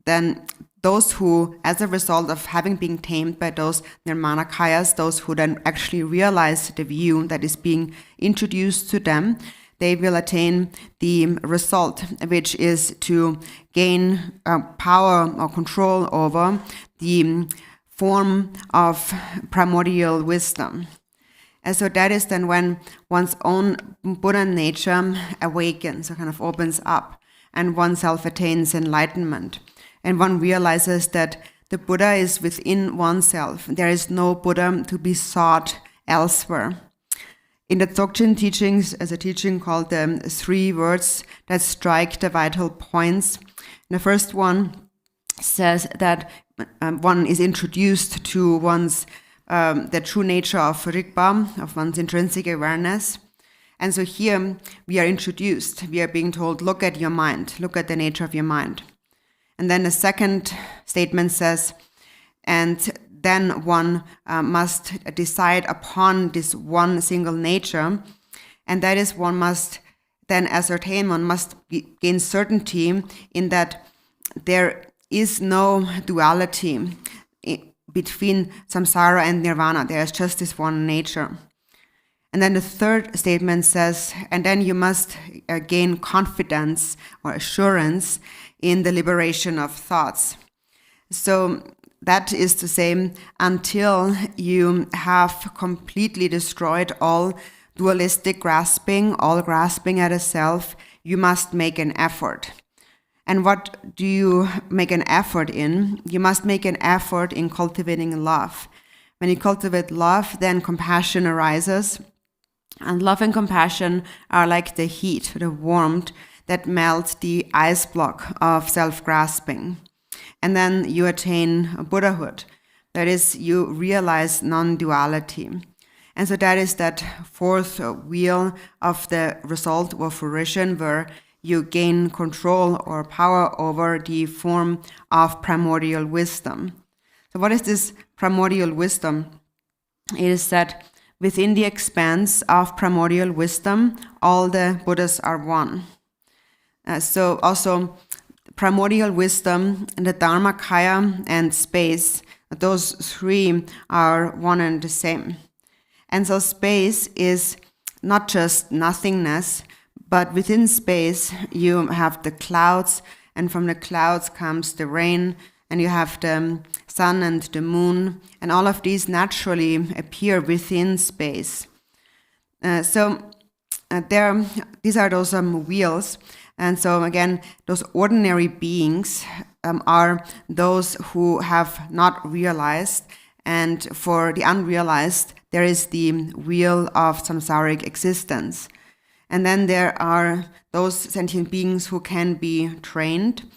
then those who, as a result of having been tamed by those nirmana kayas, those who then actually realize the view that is being introduced to them, they will attain the result, which is to gain power or control over the form of primordial wisdom. And so that is then when one's own Buddha nature awakens, or kind of opens up, and oneself attains enlightenment. And one realizes that the Buddha is within oneself. There is no Buddha to be sought elsewhere. In the Dzogchen teachings, as a teaching called the 3 words that strike the vital points, the first one says that one is introduced to one's the true nature of Rigpa, of one's intrinsic awareness. And so here we are introduced. We are being told, look at your mind, look at the nature of your mind. And then the second statement says, and then one must decide upon this one single nature, and that is one must then ascertain, one must gain certainty in that there is no duality between samsara and nirvana. There is just this one nature. And then the third statement says, and then you must gain confidence or assurance in the liberation of thoughts. So that is to say, until you have completely destroyed all dualistic grasping, all grasping at a self, you must make an effort. And what do you make an effort in? You must make an effort in cultivating love. When you cultivate love, then compassion arises. And love and compassion are like the heat, the warmth that melts the ice block of self-grasping. And then you attain Buddhahood. That is, you realize non-duality. And so that is that fourth wheel of the result or fruition, where you gain control or power over the form of primordial wisdom. So what is this primordial wisdom? It is that within the expanse of primordial wisdom, all the Buddhas are one. So also primordial wisdom, and the Dharmakaya and space, those three are one and the same. And so space is not just nothingness, but within space you have the clouds, and from the clouds comes the rain, and you have the sun and the moon, and all of these naturally appear within space. These are those wheels. And so again, those ordinary beings are those who have not realized, and for the unrealized, there is the wheel of samsaric existence. And then there are those sentient beings who can be trained,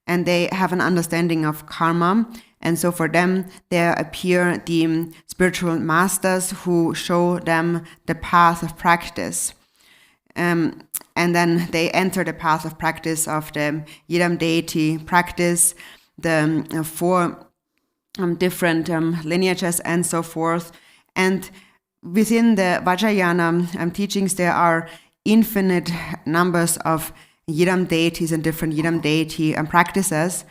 and they have an understanding of karma. And so for them, there appear the spiritual masters who show them the path of practice. And then they enter the path of practice of the Yidam Deity practice, the 4 different lineages and so forth. And within the Vajrayana teachings, there are infinite numbers of Yidam deities and different Yidam deity practices.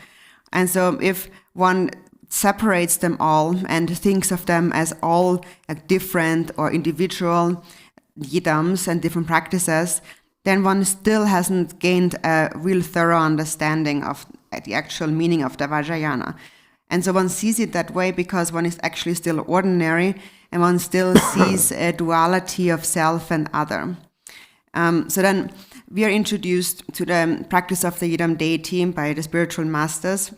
And so if one separates them all and thinks of them as all different or individual Yidams and different practices, then one still hasn't gained a real thorough understanding of the actual meaning of the Vajrayana. And so one sees it that way because one is actually still ordinary, and one still sees a duality of self and other. So then we are introduced to the practice of the Yidam deity by the spiritual masters,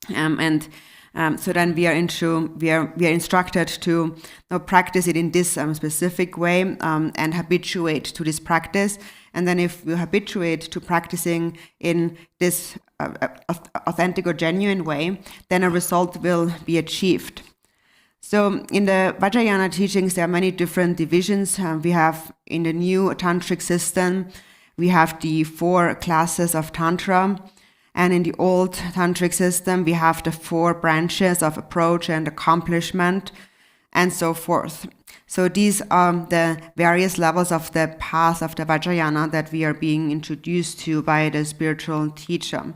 so then we are instructed to practice it in this specific way and habituate to this practice. And then if we habituate to practicing in this authentic or genuine way, then a result will be achieved. So in the Vajrayana teachings, there are many different divisions. We have in the new tantric system, we have the 4 classes of Tantra. And in the old tantric system, we have the 4 branches of approach and accomplishment and so forth. So these are the various levels of the path of the Vajrayana that we are being introduced to by the spiritual teacher.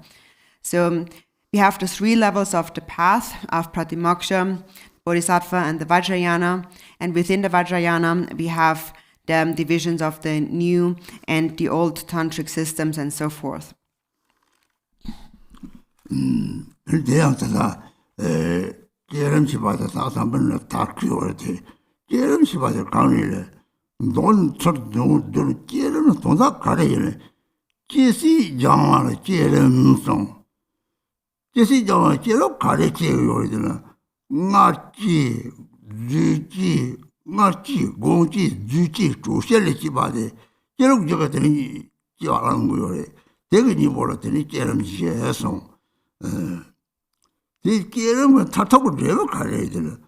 So we have the 3 levels of the path of Pratimoksha, Bodhisattva, and the Vajrayana. And within the Vajrayana, we have the divisions of the new and the old tantric systems and so forth. 이 깨름은 타타고 내려 가야 되는.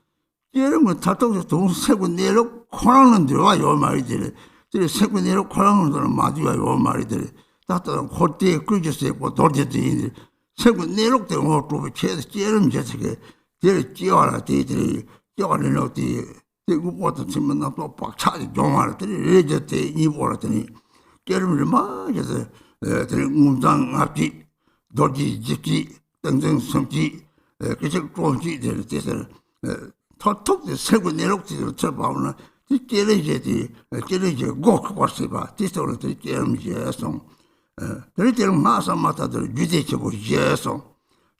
깨름은 타타고 돈 세고 내려 코랑은 들어와 요 말이들. 저 세고 내려 코랑은 들어 맞아야 요 말이들. 다들 그때 그저세 뭐 dorje 세고 내려 때 뭐도 체스 깨름 저게 제 끼어라 되들이 끼어는 어디 대구 보다 치면 나또 박차지 종알들이 레저때 이보라더니 깨름을 맞아서 들 문장 앞뒤 dorje 지기 등등 성지 그저 공지들 때서 토톡 세고 내려지도 쳐봐오나 이 깨레제디 깨레제 꼭 왔어봐 뒤서는 깨름제송 그럴 마사 마타들 주제치고 제송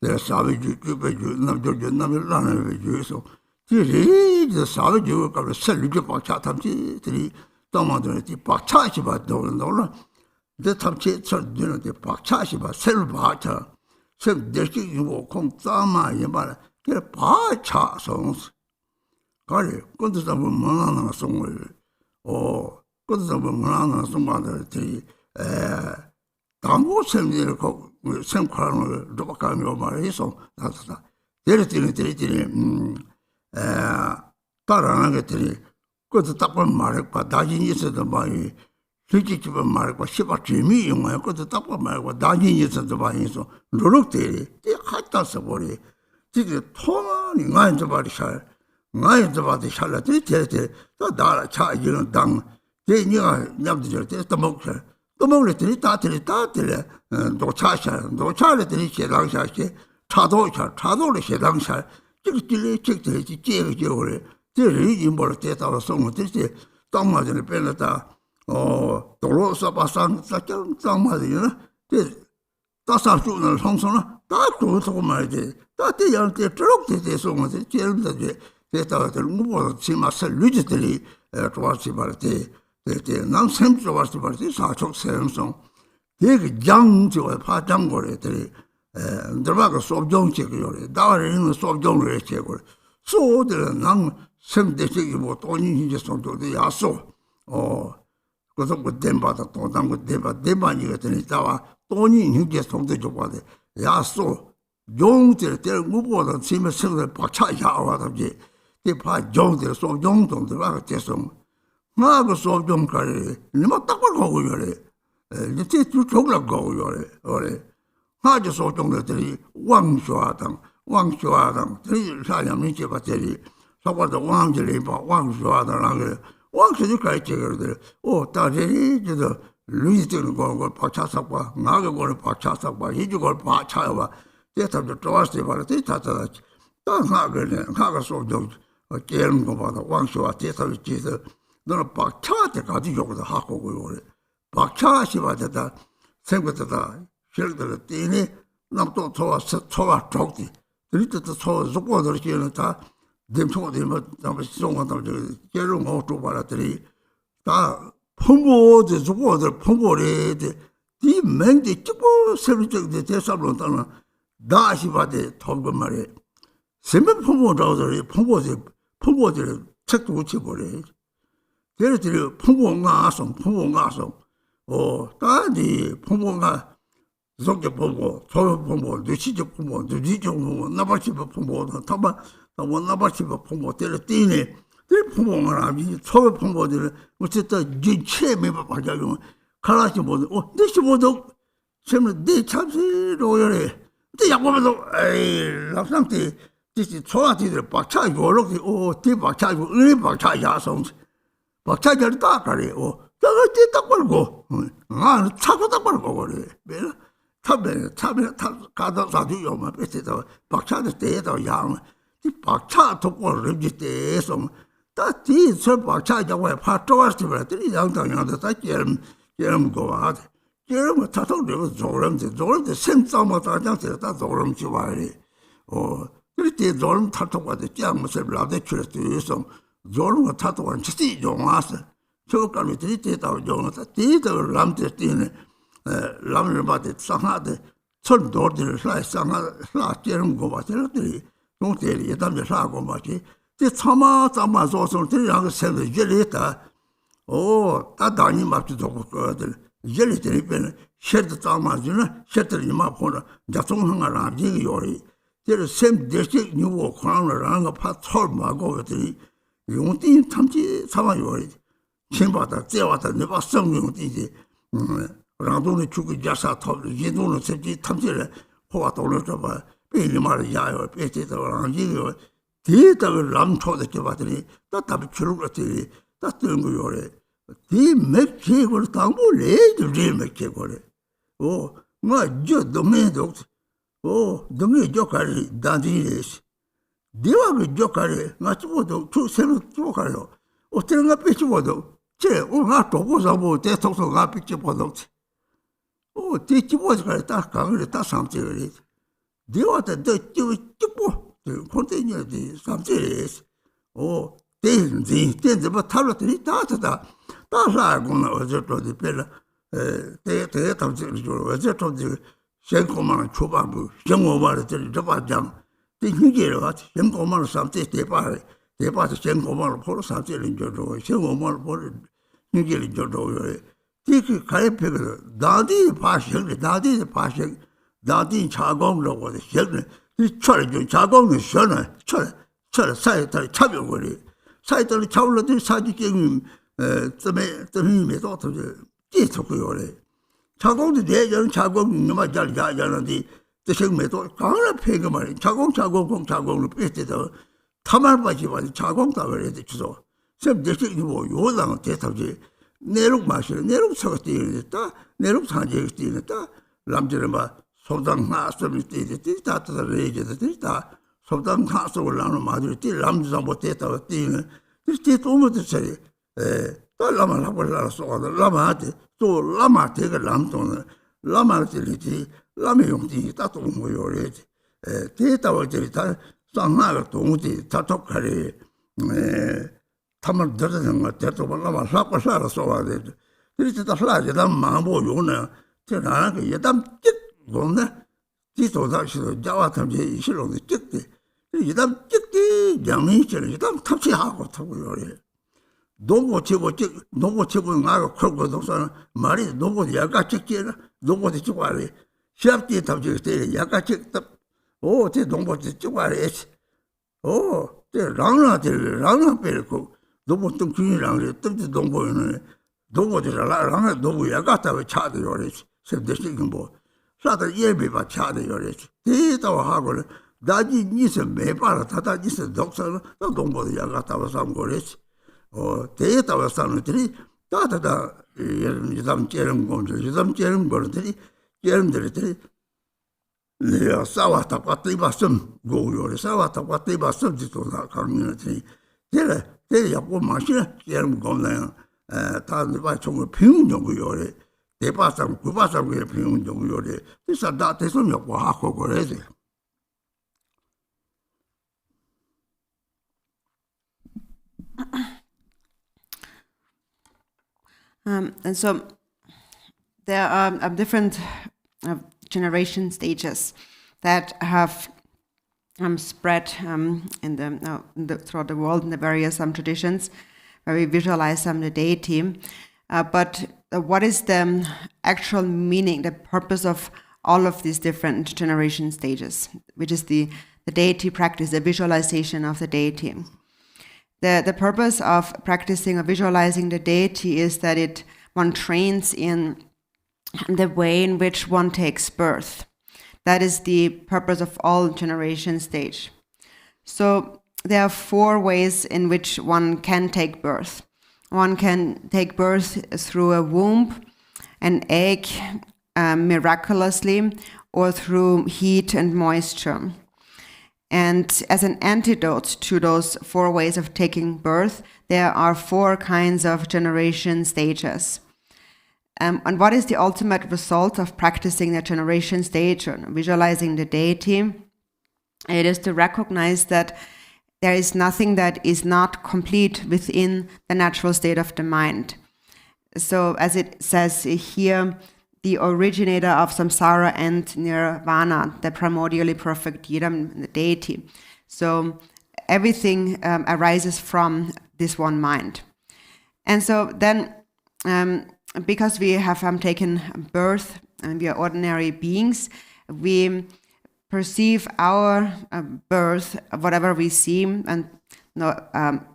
내가 사회주 주배주 남조주 남을라는 주에서 뒤리 사회주 가서 설주주 박차 탐지들이 떠마들 이 박차시 봐도 놀라 내 탐지 철드는 박차시 봐 셀 박차 sem derki yugo kong tsama yinpa kere paa cha songs. Kari, kondo sabu manana songwa kondo sabu manana songwa teri dambu sem nere ko sem kharano rupa kami o mara yisong tata. Teri tarana teri kondo takpa marekpa dajin yisada mayi Rinchen 말고 시바 재미 영화에 그것도 답고 말고 다니면서도 봐서 노력들이 갖다서 버리 지금 통화니 나한테 말이야 나한테 봐도 살라들이 되게 또 나라 차 이런 당 대니가 냠들 때또 먹자 또 먹을들이 다들이 노차들이 세상샤시 차도를 세상샤 지금 제가 저를 임벌 때다가送我这些 当马전에 빼놨다 도로 사바상 사장 장마디나 때 다사주는 성선은 다 도서 말이지 다때야 때 트럭때 송어서 제일부터 대다들 무엇 치마서 루지들이 좋아지 말때 때 남샘 좋아지 말때 사촉 샘송 되게 장조에 파장거래들이 들어가서 수업종책이요 다른 수업종을 했고 소들은 남 샘대식이 뭐 돈이 이제 손도도 야소 그래서 그 댐바다 도당 그 댐바니가 되니까 돈이 이제 손도 줘봐대 야소 용들 때 무보다 치면 생을 박차야 와다지 대파 용들 소 용동들 와 됐어 나그 소좀 가래 니마 딱 걸고 그래 이제 쭉 저글고 그래 하지 소종들이 왕쇼하당 저희 사람이 제바들이 서버도 왕들이 봐 왕쇼하다라고 왕실이 가이치거든. 다들이 저도 루이드는 거 박차삭과 나가 거를 박차삭과 이주걸 박차와 대답도 좋았을 바로 대타다. 딱 나가 소종 게임 거 봐도 왕쇼와 대답을 지서 너는 박차한테 가지고 하고 그래. 박차시 받았다. 생각보다 실들 때니 남도 초와 적디. 그리도 초 속고들 지는 다 dem초들이 뭐 송원들 계속 먹고 말았더니 다 풍보들 주고들 풍보래 이 맹디 찍고 세르적데 대사로 따나 다시 받에 통금 말에 세면 풍보들이 풍보들 책도 붙여 버려 걔네들이 풍보가서 다디 풍보가 속게 보고 저 보고 뇌시적 보고 뇌지적 보고 나발치 보고 타마 원나바치바 폼보들 띠네 들 폼보가 아니 초배 폼보들 어쨌든 진체메바 바자용 칼라시 모두 대시 모두 셈을 내 참시로 요래 근데 약보면서 에이 랍상티 지시 초아티들 박차 요렇게 뒤 박차 의 박차 야성 박차절 딱 가래 저거 딱 걸고 아 차고 딱 걸고 그래 매일 참배 가다 사주 요만 뺏어서 박차도 때도 양 박차 독고를 이제서 다뒤 저 박차 저거 파토와스 버들이 양당양도 다 게임 거와 게임 타토도 조름데 sem상마다 장세 다 조름 지와리 그때 조름 타토가도 짱무서 라데 출했어요 조름 타토가 진짜 용아서 저거까지 뒤에다 용아서 뒤에다 람데 뛰네 람을 받에 상하데 천 도르들 상하 게임 거와 저들이 동대리 예담에 사고 마치 제 참아 조선 들이랑 세도 이제다 다다니 맞지 저거 거들 이제들이 변 셔드 참아주나 셔드를 막 보나 자송항아라 이게 요리 제를 샘 대식 뉴워 크라운을 파 철마고 그들이 용띠 참지 사마 요리 신바다 제와다 내가 성용띠지 라도는 죽이 자사 톱 예도는 셉지 탐지를 호가 돌려줘 봐 베리 말이 야요 베지도랑 이거 대답을 남초대 봐더니 답이 줄을 같이 딱 뜨는 거 요래 디 맥케고를 당고 레드 맥케고래 뭐저 동네도 동네 조카리 다디레스 디와그 조카리 맞고도 투세로 조카요 어때가 빼치고도 제 오가 도고서 뭐 대통령가 빼치고도 뒤집어서 딱 강을 딱 삼지를 디와다 더 찍고 콘테이너지 삼지레스 대인지 뭐 탈로들이 다다다 다사고나 어저도디 별라 대 탐지를 줘 어저도디 생고만 초반부 생고만을 들어봐장 대hinge를 같이 생고만을 삼지 대바서 생고만을 보러 삼지를 줘도 생고만을 보러 hinge를 줘도 그 가입해서 나디 파생 나디 자공으로 거기 현을 이 철이 자공을 셔나 철 사이터 차별거리 사이터를 차올라들 사지경임 뜸에도 더 계속요래 자공도 대전 자공 너무 잘 야야는데 뜻생매도 강을 패가 말이 자공으로 뺐대도 타말바지 말이 자공다 그래야 주소 쌤 대식 뭐 요당 대탑지 내륙 마시는 내륙 서가 뛰었다 내륙 산지에 뛰었다 남들은 막 소당 하스를 뛰었다 다 레이저다 소당 하스를 나는 마들 뛰 남자 못했다 뛰는 그때 또 못했어요 또 라마를 하고 나서 라마한테 또 라마한테가 남도는 라마한테지 라마 용지 다 또 뭐요래 데이터가 다 상하가 동지 다 똑하래 타만 들어는 거 대도 라마 사고 살아서 와야 돼 그래서 다 살아야 마음고 요네 제가 그 예담 찍 뭔데 뒤도다시도 자와탐지 실로도 찍대 예담 찍대 양이처럼 예담 탑시하고 타고 요래 농고 치고 나가 걸고 동선 말이 농고 약간 찍기나 농고 찍고 아래 시합기 탑지 때 약간 찍다 제 농고 찍고 아래 제 랑나 빼고 너무 좀 균이랑 그래 뜸지 농고는 농고들라 너무 약갔다고 차도 요래 샘대식은 뭐 사다 예배바 차도 요래 대다고 하고는 나지 니서 매바라 다다 니서 독서는 농고도 약갔다고 삼고래지 대다고 사람들이 다다다 예담 째는 거들이 예름들이 내가 싸웠다 봤더니 봤음 고요래 싸웠다 봤더니 봤음 지도 가면은 대래 약고 마시나 예름 거는 다들 봐 정말 비운 정도요래 대바상 구바상 그 비운 정도요래 그래서 다 대선 약고 하고 그래지 And so there are different generation stages that have spread throughout the world in the various traditions where we visualize the deity. But what is the actual meaning, the purpose of all of these different generation stages, which is the deity practice, the visualization of the deity. The purpose of practicing or visualizing the deity is that one trains in the way in which one takes birth. That is the purpose of all generation stage. So there are 4 ways in which one can take birth. One can take birth through a womb, an egg, miraculously, or through heat and moisture. And as an antidote to those 4 ways of taking birth, there are 4 kinds of generation stages. And what is the ultimate result of practicing the generation stage or visualizing the deity? It is to recognize that there is nothing that is not complete within the natural state of the mind. So as it says here, the originator of samsara and nirvana, the primordially perfect yidam, the deity. So everything arises from this one mind. And so then, because we have taken birth and we are ordinary beings, we perceive our birth, whatever we see and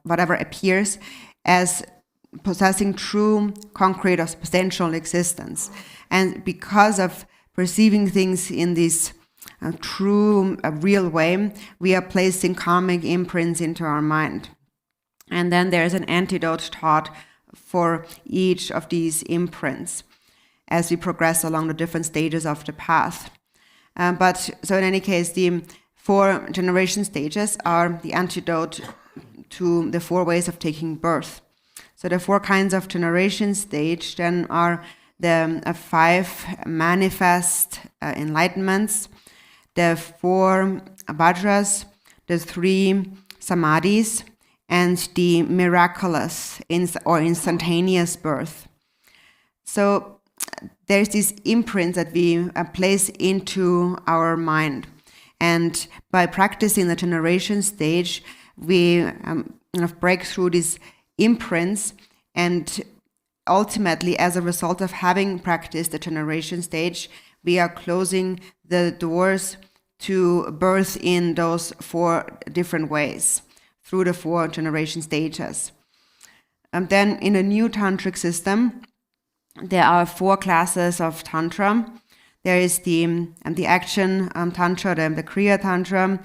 whatever appears, as possessing true, concrete, or substantial existence. And because of perceiving things in this true, real way, we are placing karmic imprints into our mind. And then there's an antidote taught for each of these imprints as we progress along the different stages of the path. So in any case, the 4 generation stages are the antidote to the 4 ways of taking birth. So the 4 kinds of generation stage then are the 5 manifest enlightenments, the 4 vajras, the 3 samadhis, and the miraculous or instantaneous birth. So there's this imprint that we place into our mind. And by practicing the generation stage, we break through these imprints, and ultimately, as a result of having practiced the generation stage, we are closing the doors to birth in those 4 different ways through the 4 generation stages. Then in the new tantric system, there are 4 classes of tantra. There is the action tantra, the kriya tantra,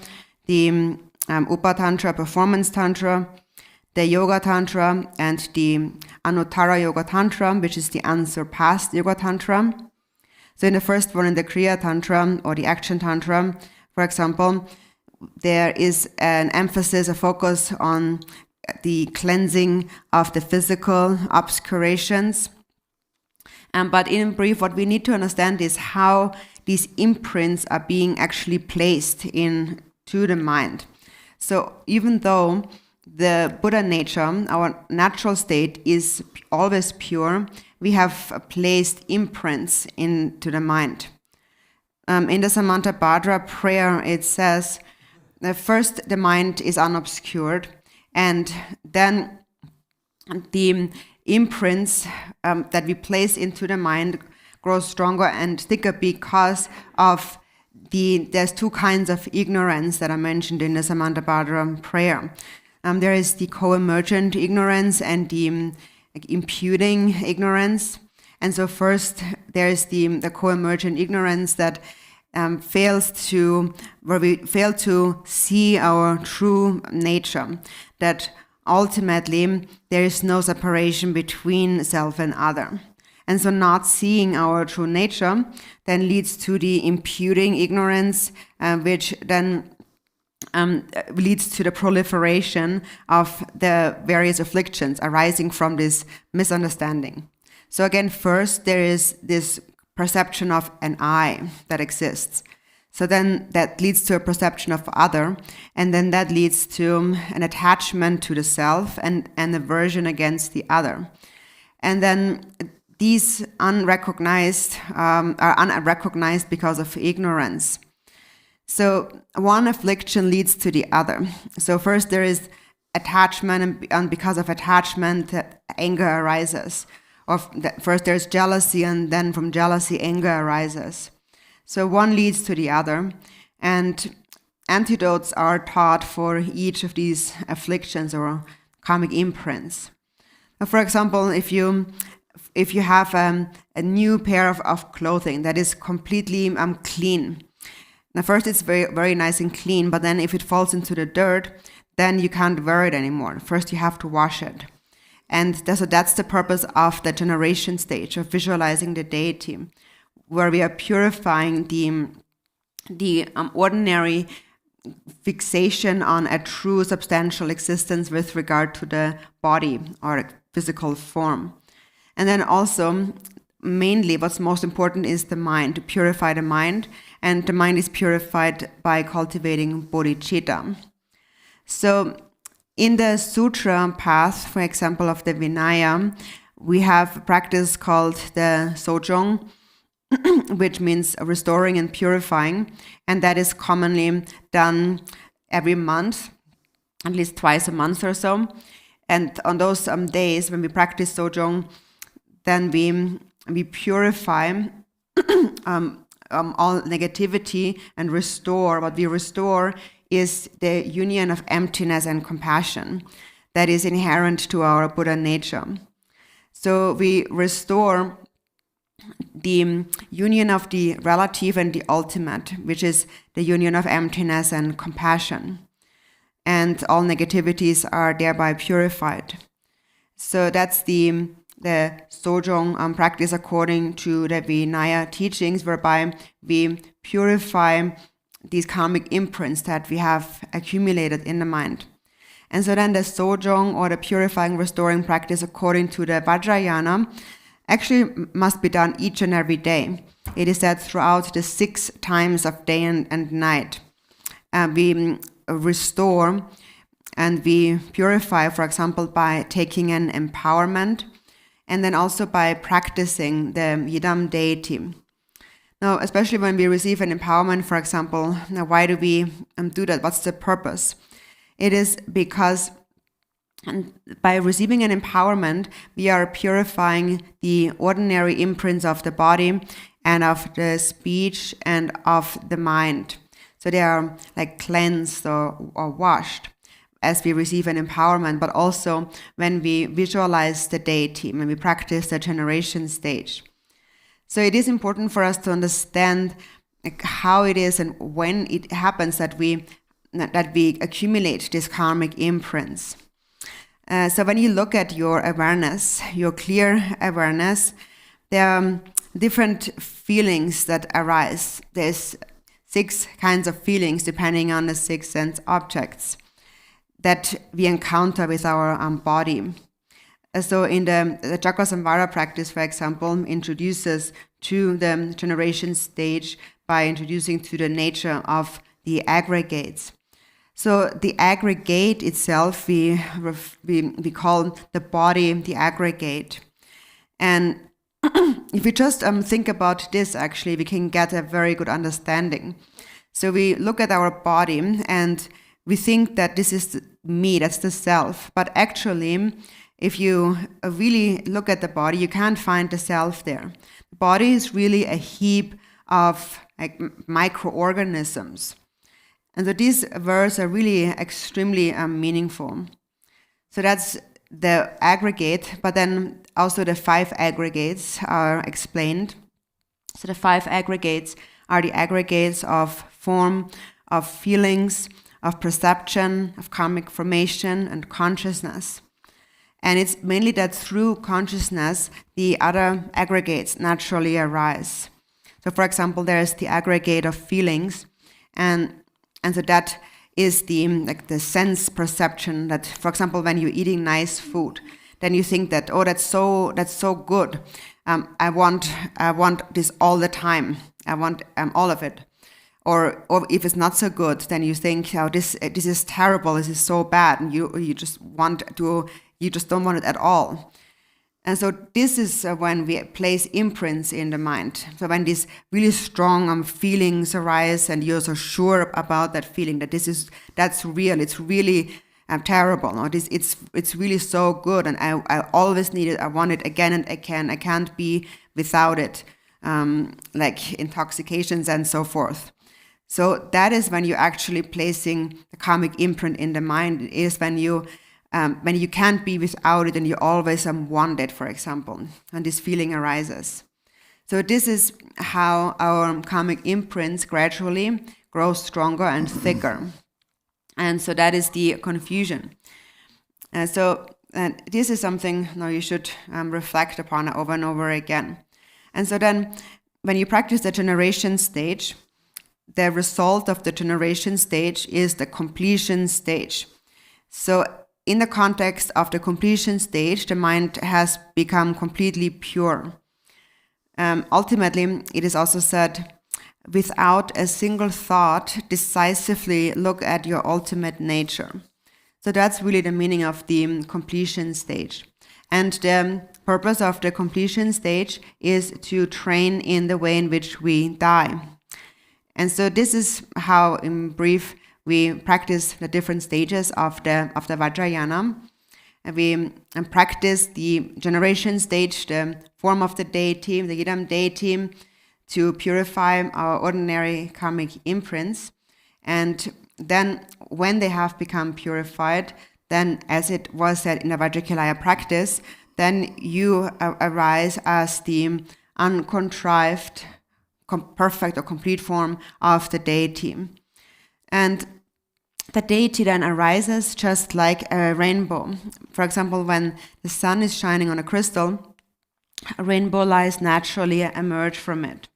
the upatantra, performance tantra, the yoga tantra, and the anuttara yoga tantra, which is the unsurpassed yoga tantra. So in the first one, in the kriya tantra or the action tantra, for example, there is an emphasis, a focus on the cleansing of the physical obscurations. But in brief, what we need to understand is how these imprints are being actually placed into the mind. So even though the Buddha nature, our natural state, is always pure, we have placed imprints into the mind. In the Samantabhadra prayer, it says, first the mind is unobscured, and then the imprints that we place into the mind grow stronger and thicker because of there's 2 kinds of ignorance that are mentioned in the Samantabhadra prayer. There is the co-emergent ignorance and the imputing ignorance. And so first there is the co-emergent ignorance that where we fail to see our true nature, that ultimately there is no separation between self and other. And so not seeing our true nature then leads to the imputing ignorance, which then leads to the proliferation of the various afflictions arising from this misunderstanding. So again, first there is this perception of an I that exists. So then that leads to a perception of other, and then that leads to an attachment to the self and an aversion against the other. And then these unrecognized are unrecognized because of ignorance. So one affliction leads to the other. So first there is attachment, and because of attachment, anger arises. First there's jealousy, and then from jealousy, anger arises. So one leads to the other, and antidotes are taught for each of these afflictions or karmic imprints. For example, if you have a new pair of clothing that is completely clean. Now first it's very, very nice and clean, but then if it falls into the dirt, then you can't wear it anymore. First you have to wash it. And so that's the purpose of the generation stage, of visualizing the deity, where we are purifying the ordinary fixation on a true substantial existence with regard to the body or physical form. And then also, mainly what's most important is the mind, to purify the mind. And the mind is purified by cultivating bodhichitta. So in the sutra path, for example, of the Vinaya, we have a practice called the sojong, which means restoring and purifying. And that is commonly done every month, at least twice a month or so. And on those days when we practice sojong, then we purify all negativity and restore. What we restore is the union of emptiness and compassion that is inherent to our Buddha nature. So we restore the union of the relative and the ultimate, which is the union of emptiness and compassion. And all negativities are thereby purified. So that's the sojong practice according to the Vinaya teachings, whereby we purify these karmic imprints that we have accumulated in the mind. And so then the sojong, or the purifying, restoring practice according to the Vajrayana, actually must be done each and every day. It is that throughout the 6 times of day and night, we restore and we purify, for example, by taking an empowerment, and then also by practicing the Yidam deity. Now, especially when we receive an empowerment, for example, now why do we do that? What's the purpose? It is because by receiving an empowerment, we are purifying the ordinary imprints of the body and of the speech and of the mind. So they are like cleansed or washed as we receive an empowerment, but also when we visualize the deity, when we practice the generation stage. So it is important for us to understand how it is and when it happens that we accumulate these karmic imprints. So when you look at your awareness, your clear awareness, there are different feelings that arise. There's 6 kinds of feelings depending on the 6 sense objects that we encounter with our body. So in the chakra samvara practice, for example, introduces to the generation stage by introducing to the nature of the aggregates. So the aggregate itself, we call the body the aggregate. And if we just think about this, actually, we can get a very good understanding. So we look at our body and we think that this is me, that's the self. But actually, if you really look at the body, you can't find the self there. The body is really a heap of microorganisms. And so these words are really extremely meaningful. So that's the aggregate, but then also the 5 aggregates are explained. So the 5 aggregates are the aggregates of form, of feelings, of perception, of karmic formation, and consciousness. And it's mainly that through consciousness, the other aggregates naturally arise. So for example, there's the aggregate of feelings, and so that is the sense perception that, for example, when you're eating nice food, then you think that, oh, that's so good. I want this all the time. I want all of it. Or if it's not so good, then you think, oh, this is terrible. This is so bad, and you just don't want it at all. And so this is when we place imprints in the mind. So when these really strong feelings arise, and you're so sure about that feeling that that's real, it's really terrible. Or it's really so good, and I always need it. I want it again and again. I can't be without it. like intoxications and so forth. So that is when you're actually placing the karmic imprint in the mind. It is when you can't be without it and you always want it, for example, and this feeling arises. So this is how our karmic imprints gradually grow stronger and thicker. And so that is the confusion. So this is something now you should reflect upon over and over again. And so then when you practice the generation stage, the result of the generation stage is the completion stage. So in the context of the completion stage, the mind has become completely pure. Ultimately, it is also said, without a single thought, decisively look at your ultimate nature. So that's really the meaning of the completion stage. And the purpose of the completion stage is to train in the way in which we die. And so this is how, in brief, we practice the different stages of the Vajrayana. And we practice the generation stage, the form of the deity, the Yidam deity, to purify our ordinary karmic imprints. And then when they have become purified, then as it was said in the Vajrakalaya practice, then you arise as the uncontrived, perfect or complete form of the deity. And the deity then arises just like a rainbow. For example, when the sun is shining on a crystal, a rainbow lies naturally emerge from it.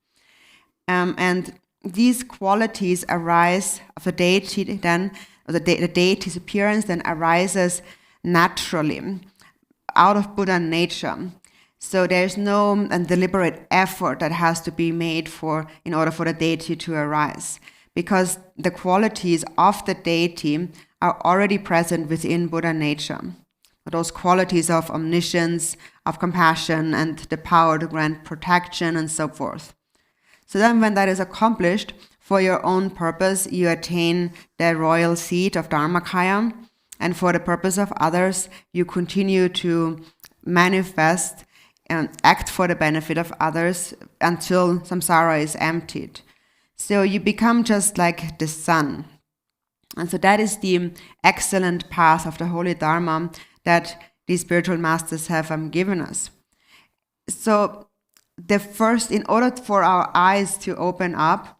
And these qualities arise of the deity then, the deity's appearance then arises naturally out of Buddha nature. So there's no deliberate effort that has to be made in order for the deity to arise, because the qualities of the deity are already present within Buddha nature. Those qualities of omniscience, of compassion, and the power to grant protection and so forth. So then when that is accomplished, for your own purpose, you attain the royal seat of Dharmakaya, and for the purpose of others, you continue to manifest and act for the benefit of others until samsara is emptied. So you become just like the sun. And so that is the excellent path of the holy Dharma that these spiritual masters have given us. So in order for our eyes to open up,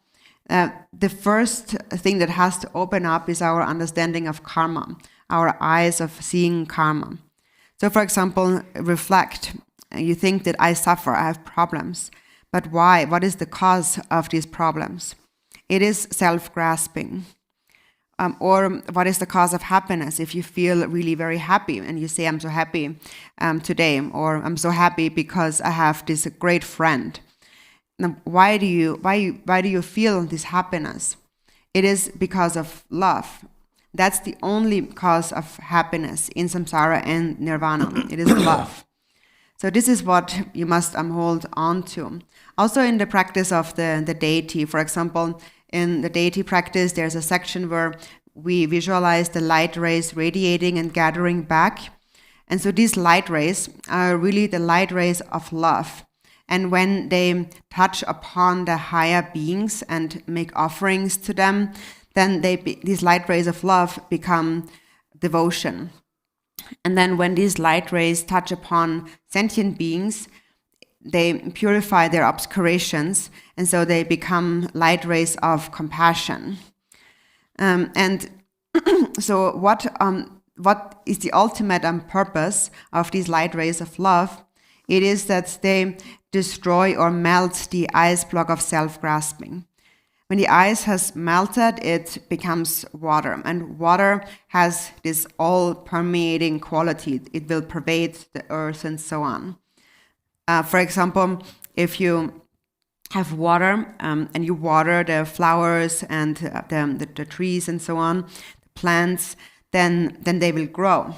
the first thing that has to open up is our understanding of karma, our eyes of seeing karma. So for example, reflect. You think that I suffer, I have problems. But why? What is the cause of these problems? It is self-grasping. Or what is the cause of happiness? If you feel really very happy and you say, I'm so happy today, or I'm so happy because I have this great friend. Now, why do you feel this happiness? It is because of love. That's the only cause of happiness in samsara and nirvana. It is love. So this is what you must hold on to. Also in the practice of the deity, for example, in the deity practice, there's a section where we visualize the light rays radiating and gathering back. And so these light rays are really the light rays of love. And when they touch upon the higher beings and make offerings to them, then these light rays of love become devotion. And then when these light rays touch upon sentient beings, they purify their obscurations, and so they become light rays of compassion. And so what is the ultimate purpose of these light rays of love? It is that they destroy or melt the ice block of self-grasping. When the ice has melted, it becomes water. And water has this all-permeating quality. It will pervade the earth and so on. For example, if you have water and you water the flowers and the trees and so on, the plants, then they will grow.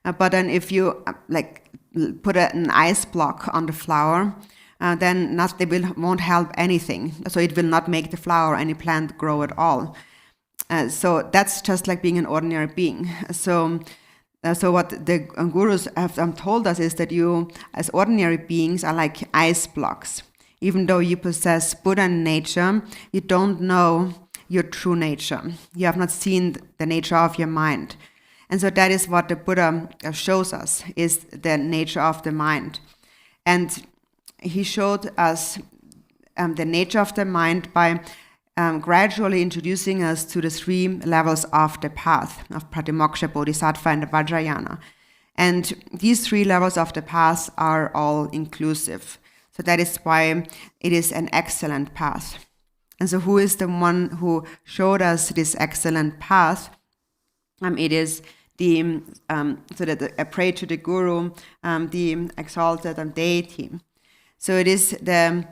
But then if you put an ice block on the flower, then won't help anything. So it will not make the flower or any plant grow at all. So that's just like being an ordinary being. So what the gurus have told us is that you, as ordinary beings, are like ice blocks. even though you possess Buddha nature, you don't know your true nature. You have not seen the nature of your mind. And so that is what the Buddha shows us, is the nature of the mind. And he showed us the nature of the mind by gradually introducing us to the 3 levels of the path of Pratimoksha, Bodhisattva, and the Vajrayana. And these 3 levels of the path are all inclusive. So that is why it is an excellent path. And so who is the one who showed us this excellent path? It is the, so that I pray to the Guru, the exalted Deity. So it is the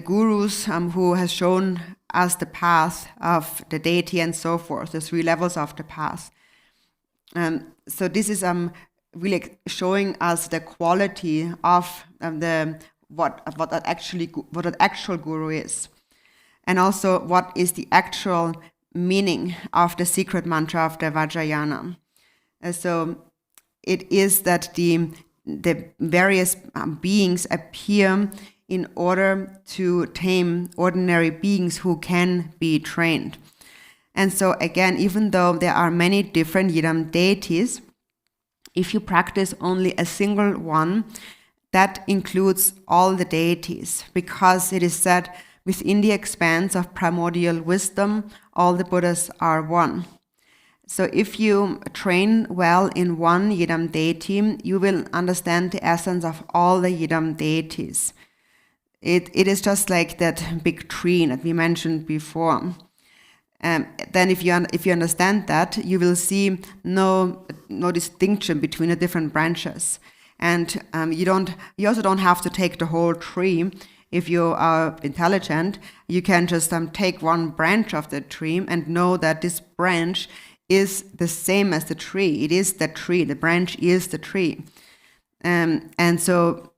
Gurus who has shown us the path of the Deity and so forth, the 3 levels of the path. So this is really showing us the quality of what an actual Guru is, and also what is the actual meaning of the secret mantra of the Vajrayana. So it is that the various beings appear in order to tame ordinary beings who can be trained. And so again, even though there are many different Yidam deities, if you practice only a single one, that includes all the deities, because it is said within the expanse of primordial wisdom, all the Buddhas are one. So if you train well in one Yidam deity, you will understand the essence of all the Yidam deities. It is just like that big tree that we mentioned before. Then if you understand that, you will see no distinction between the different branches. And you also don't have to take the whole tree. If you are intelligent, you can just take one branch of the tree and know that this branch is the same as the tree. It is the tree. The branch is the tree. And so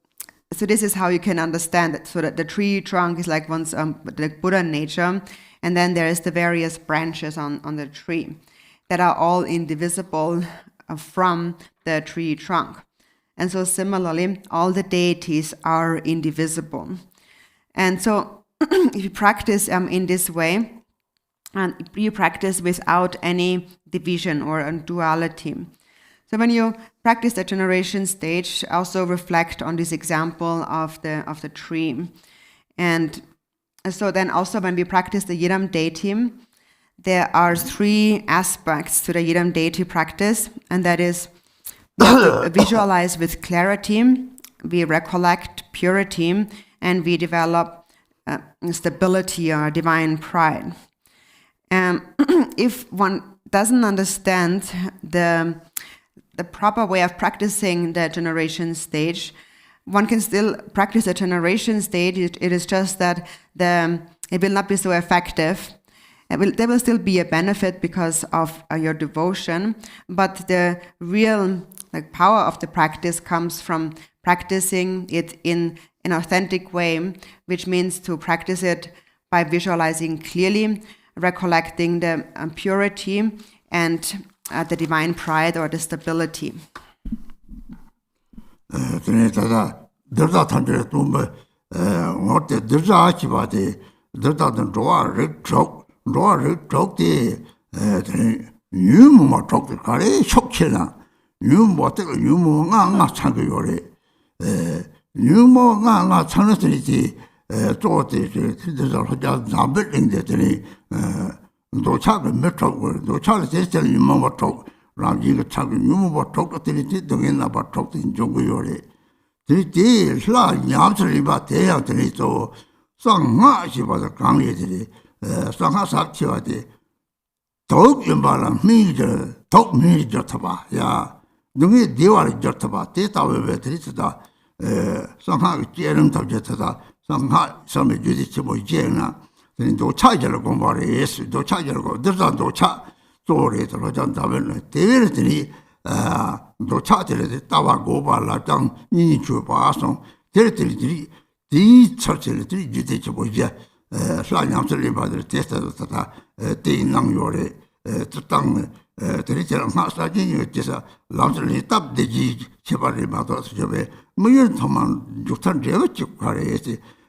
this is how you can understand it. So that the tree trunk is like one's the Buddha nature, and then there is the various branches on the tree that are all indivisible from the tree trunk. And so similarly, all the deities are indivisible. And so if you practice in this way, and you practice without any division or duality. So when you practice the generation stage, also reflect on this example of the tree. And so then also when we practice the Yidam deity, there are 3 aspects to the Yidam deity practice, and that is we have to visualize with clarity, we recollect purity, and we develop stability or divine pride. If one doesn't understand the proper way of practicing the generation stage, one can still practice the generation stage. It is just that it will not be so effective. There will still be a benefit because of your devotion, but the real power of the practice comes from practicing it in an authentic way, which means to practice it by visualizing clearly, recollecting the purity and the divine pride or the stability.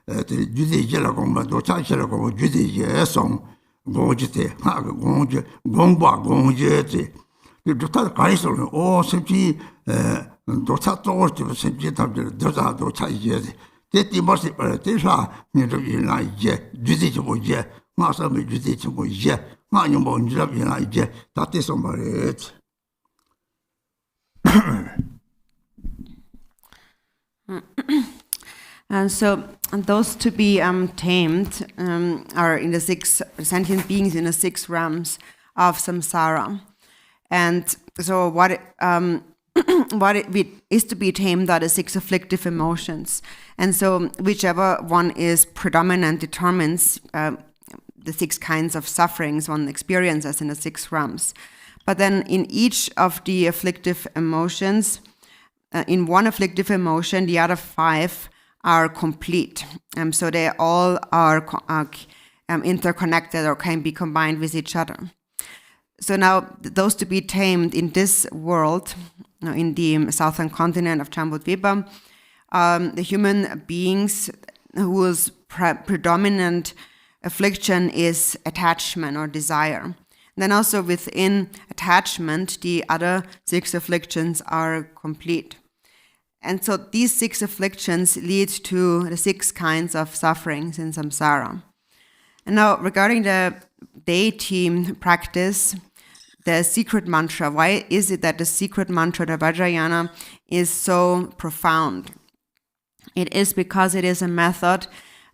주제제라 공부도 차시라고 주제제성 고지대 하고 공제 공과 공제지 다 가이소는 오甚至 도차 또르지甚至 답들 도자도 차이제지 대티 버시 버티사 니도 일나 이제 주제지 뭐지 마서 주제지 뭐지 마냥 뭔지 일나 이제 다 뜻은 말이지 And so those to be tamed are in the 6 sentient beings in the 6 realms of samsara. And so what it is to be tamed are the 6 afflictive emotions. And so whichever one is predominant determines the 6 kinds of sufferings one experiences in the 6 realms. But then in each of the afflictive emotions, in one afflictive emotion, the other 5 are complete. So they all are interconnected or can be combined with each other. So now those to be tamed in this world, in the southern continent of Jambudvipa, the human beings whose predominant affliction is attachment or desire. Then also within attachment, the other 6 afflictions are complete. And so these 6 afflictions lead to the 6 kinds of sufferings in samsara. And now regarding the deity practice, the secret mantra, why is it that the secret mantra, the Vajrayana, is so profound? It is because it is a method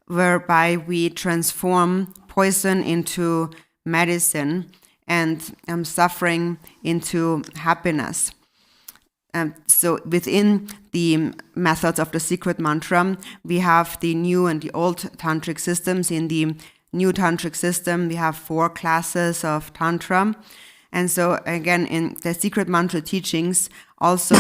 whereby we transform poison into medicine and suffering into happiness. So within the methods of the secret mantra, we have the new and the old tantric systems. In the new tantric system, we have 4 classes of tantra. And so again, in the secret mantra teachings also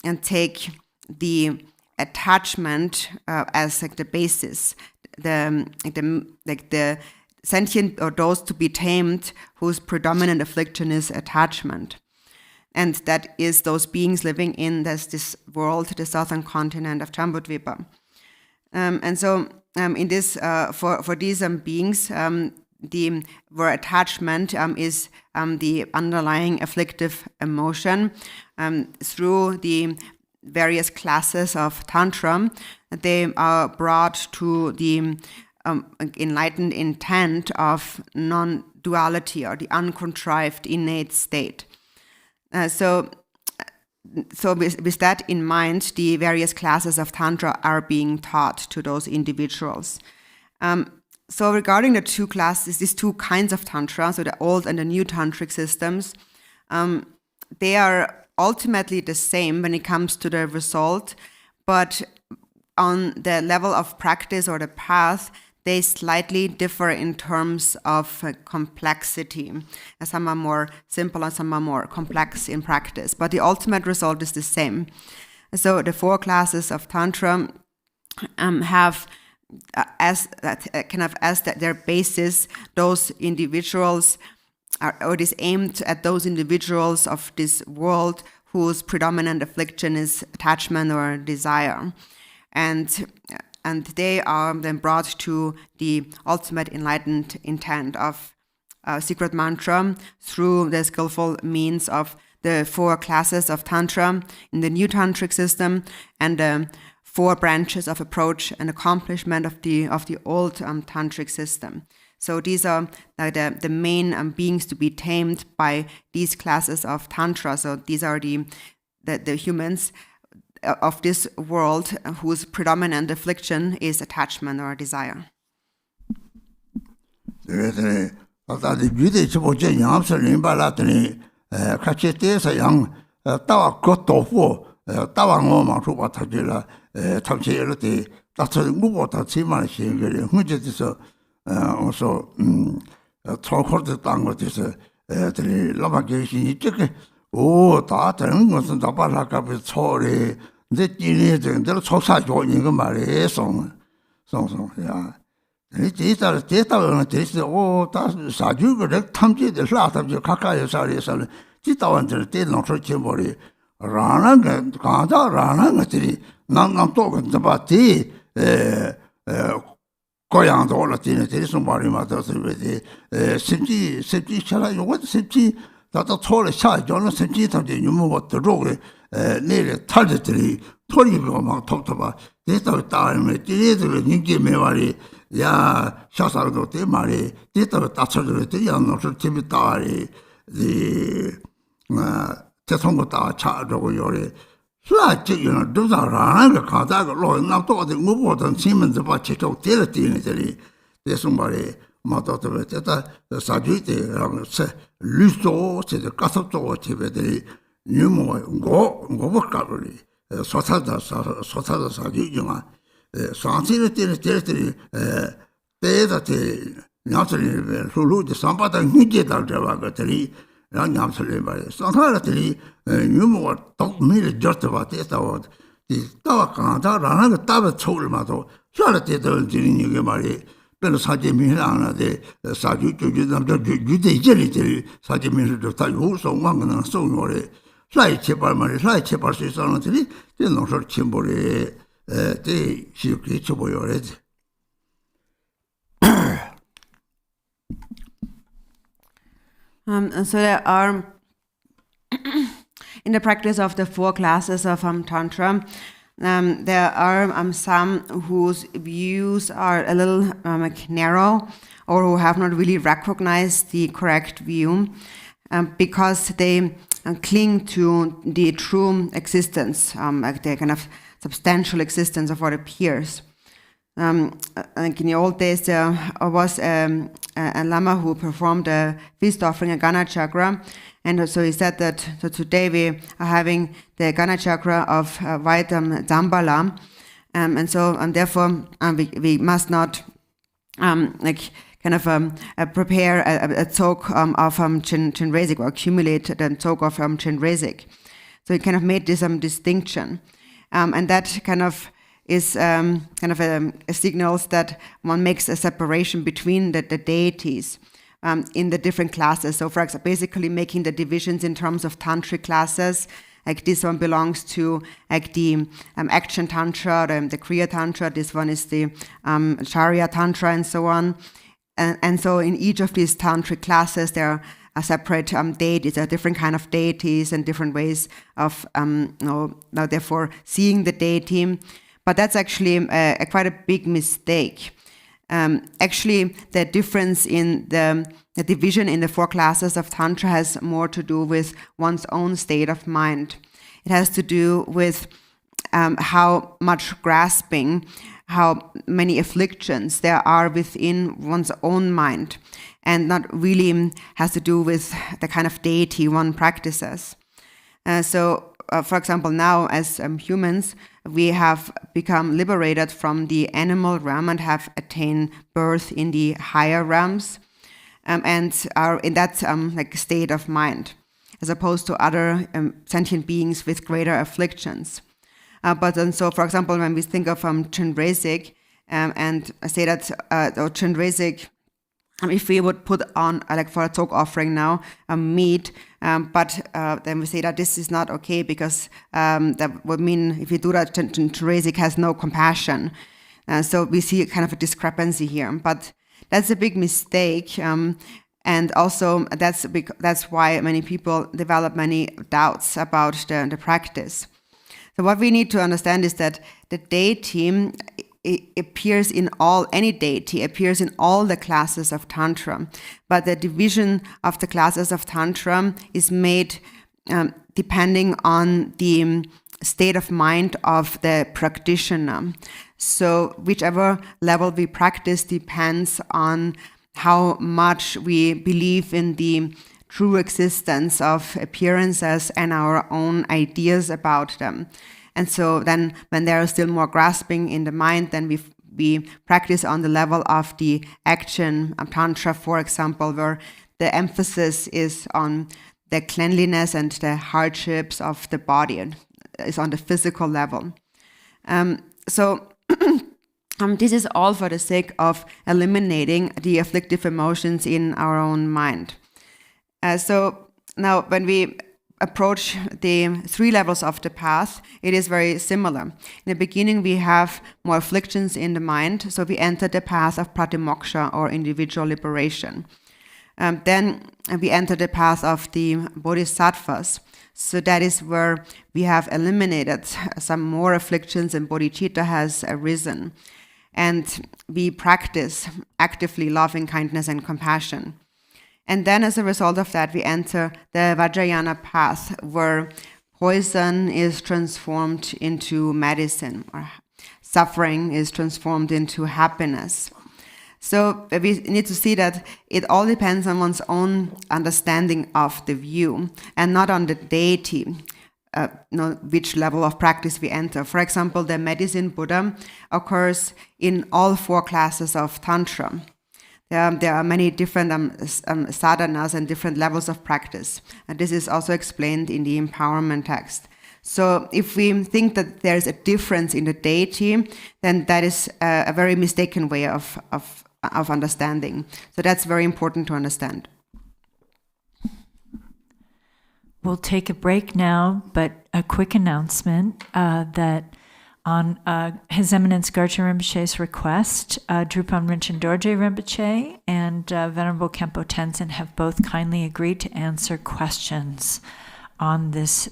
and take the attachment as like the basis, the sentient or those to be tamed whose predominant affliction is attachment. And that is those beings living in this world, the southern continent of Jambudvipa. And so in this, for these beings, where attachment is the underlying afflictive emotion, through the various classes of Tantra, they are brought to the enlightened intent of non-duality or the uncontrived innate state. So with that in mind, the various classes of Tantra are being taught to those individuals. So regarding the 2 classes, these 2 kinds of Tantra, so the old and the new Tantric systems, they are ultimately the same when it comes to the result, but on the level of practice or the path, they slightly differ in terms of complexity. Some are more simple and some are more complex in practice, but the ultimate result is the same. So the 4 classes of Tantra have as their basis those individuals, or it is aimed at those individuals of this world whose predominant affliction is attachment or desire. And they are then brought to the ultimate enlightened intent of secret mantra through the skillful means of the 4 classes of Tantra in the new Tantric system and the 4 branches of approach and accomplishment of the old Tantric system. So these are the main beings to be tamed by these classes of Tantra. So these are the humans of this world whose predominant affliction is attachment or desire. 고향 돌아지는 데서 somebody 맞아서 왜 심지 차라 요거 심지 다다 초를 샤죠는 심지 다지 유무가 들어오게 내려 탈들이 토리고 막 톱톱아 데이터 따르면 뒤에들 인기 매말이 야 샤사도 때 말이 데이터 따쳐들 때 양노서 집이 따리 대통령 다 차저고 요래 是啊，这样都让人个看这个老人那到的我不等新闻就把接触点了点这里，这什么的，嘛到这边这个啥子的，然后是绿洲，这个高速洲这边的，你们我不搞的，说他的啥子用啊，上次的带着的，两次的路的上班的你接到这个这里。 然后娘出来吧，上他那里，你们都没人教的吧？这到的，到刚才让那个大不抽了嘛都，下来这到这里你个嘛的，本来三千米上了的，啥就咱们就在这里三千米就他有时候我跟他送我的，来7、8嘛的，来7、8岁上了这里，这弄说全部的，这是给全部要来的。 So there are, in the practice of the 4 classes of Tantra, there are some whose views are a little narrow, or who have not really recognized the correct view, because they cling to the true existence, like the kind of substantial existence of what appears. Like in the old days, there was a lama who performed a feast offering, a Gana chakra, and so he said that so today we are having the Gana chakra of white Zambala, and so therefore we must not prepare a talk of Chenrezig, or accumulate the talk of Chenrezig. So he kind of made this distinction, and that kind of is signals that one makes a separation between the deities in the different classes. So for example, basically making the divisions in terms of tantric classes, like this one belongs to like the action tantra, the kriya tantra, this one is the charya tantra, and so on. And so in each of these tantric classes there are separate deities, there are different kind of deities and different ways of therefore seeing the deity. But that's actually quite a big mistake. Actually, the difference in the division in the 4 classes of Tantra has more to do with one's own state of mind. It has to do with how much grasping, how many afflictions there are within one's own mind, and not really has to do with the kind of deity one practices. For example, now as humans, we have become liberated from the animal realm and have attained birth in the higher realms, and are in that state of mind, as opposed to other sentient beings with greater afflictions. But then, so for example, when we think of Chenrezig, and say that Chenrezig, if we would put on, like for a talk offering now, meat, but then we say that this is not okay because that would mean if you do that, Chenrezig has no compassion. So we see kind of a discrepancy here, but that's a big mistake. And also that's why many people develop many doubts about the practice. So what we need to understand is that the deity appears in any deity appears in all the classes of Tantra, but the division of the classes of Tantra is made depending on the state of mind of the practitioner. So whichever level we practice depends on how much we believe in the true existence of appearances and our own ideas about them. And so then when there is still more grasping in the mind, then we practice on the level of the action tantra, for example, where the emphasis is on the cleanliness and the hardships of the body, and is on the physical level. This is all for the sake of eliminating the afflictive emotions in our own mind. So now when we approach the 3 levels of the path, it is very similar. In the beginning, we have more afflictions in the mind, so we enter the path of pratimoksha, or individual liberation. Then we enter the path of the bodhisattvas. So that is where we have eliminated some more afflictions and bodhicitta has arisen. And we practice actively loving kindness and compassion. And then as a result of that, we enter the Vajrayana path, where poison is transformed into medicine, or suffering is transformed into happiness. So we need to see that it all depends on one's own understanding of the view, and not on the deity, which level of practice we enter. For example, the medicine Buddha occurs in all 4 classes of Tantra. There are many different sadhanas and different levels of practice. And this is also explained in the empowerment text. So if we think that there is a difference in the deity, then that is a very mistaken way of understanding. So that's very important to understand. We'll take a break now, but a quick announcement that on His Eminence Garchen Rinpoche's request, Drupon Rinchen Dorje Rinpoche and Venerable Khenpo Tenzin have both kindly agreed to answer questions on this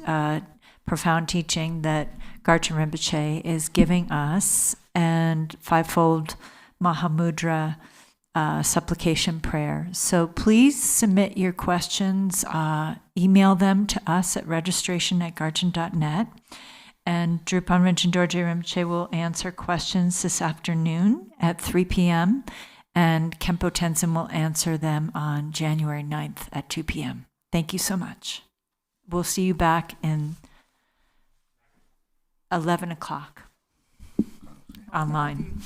profound teaching that Garchen Rinpoche is giving us, and fivefold Mahamudra supplication prayer. So please submit your questions, email them to us at registration@garchen.net. And Drupon Rinchen Dorje Rinpoche will answer questions this afternoon at 3 p.m. and Khenpo Tenzin will answer them on January 9th at 2 p.m. Thank you so much. We'll see you back in 11 o'clock online.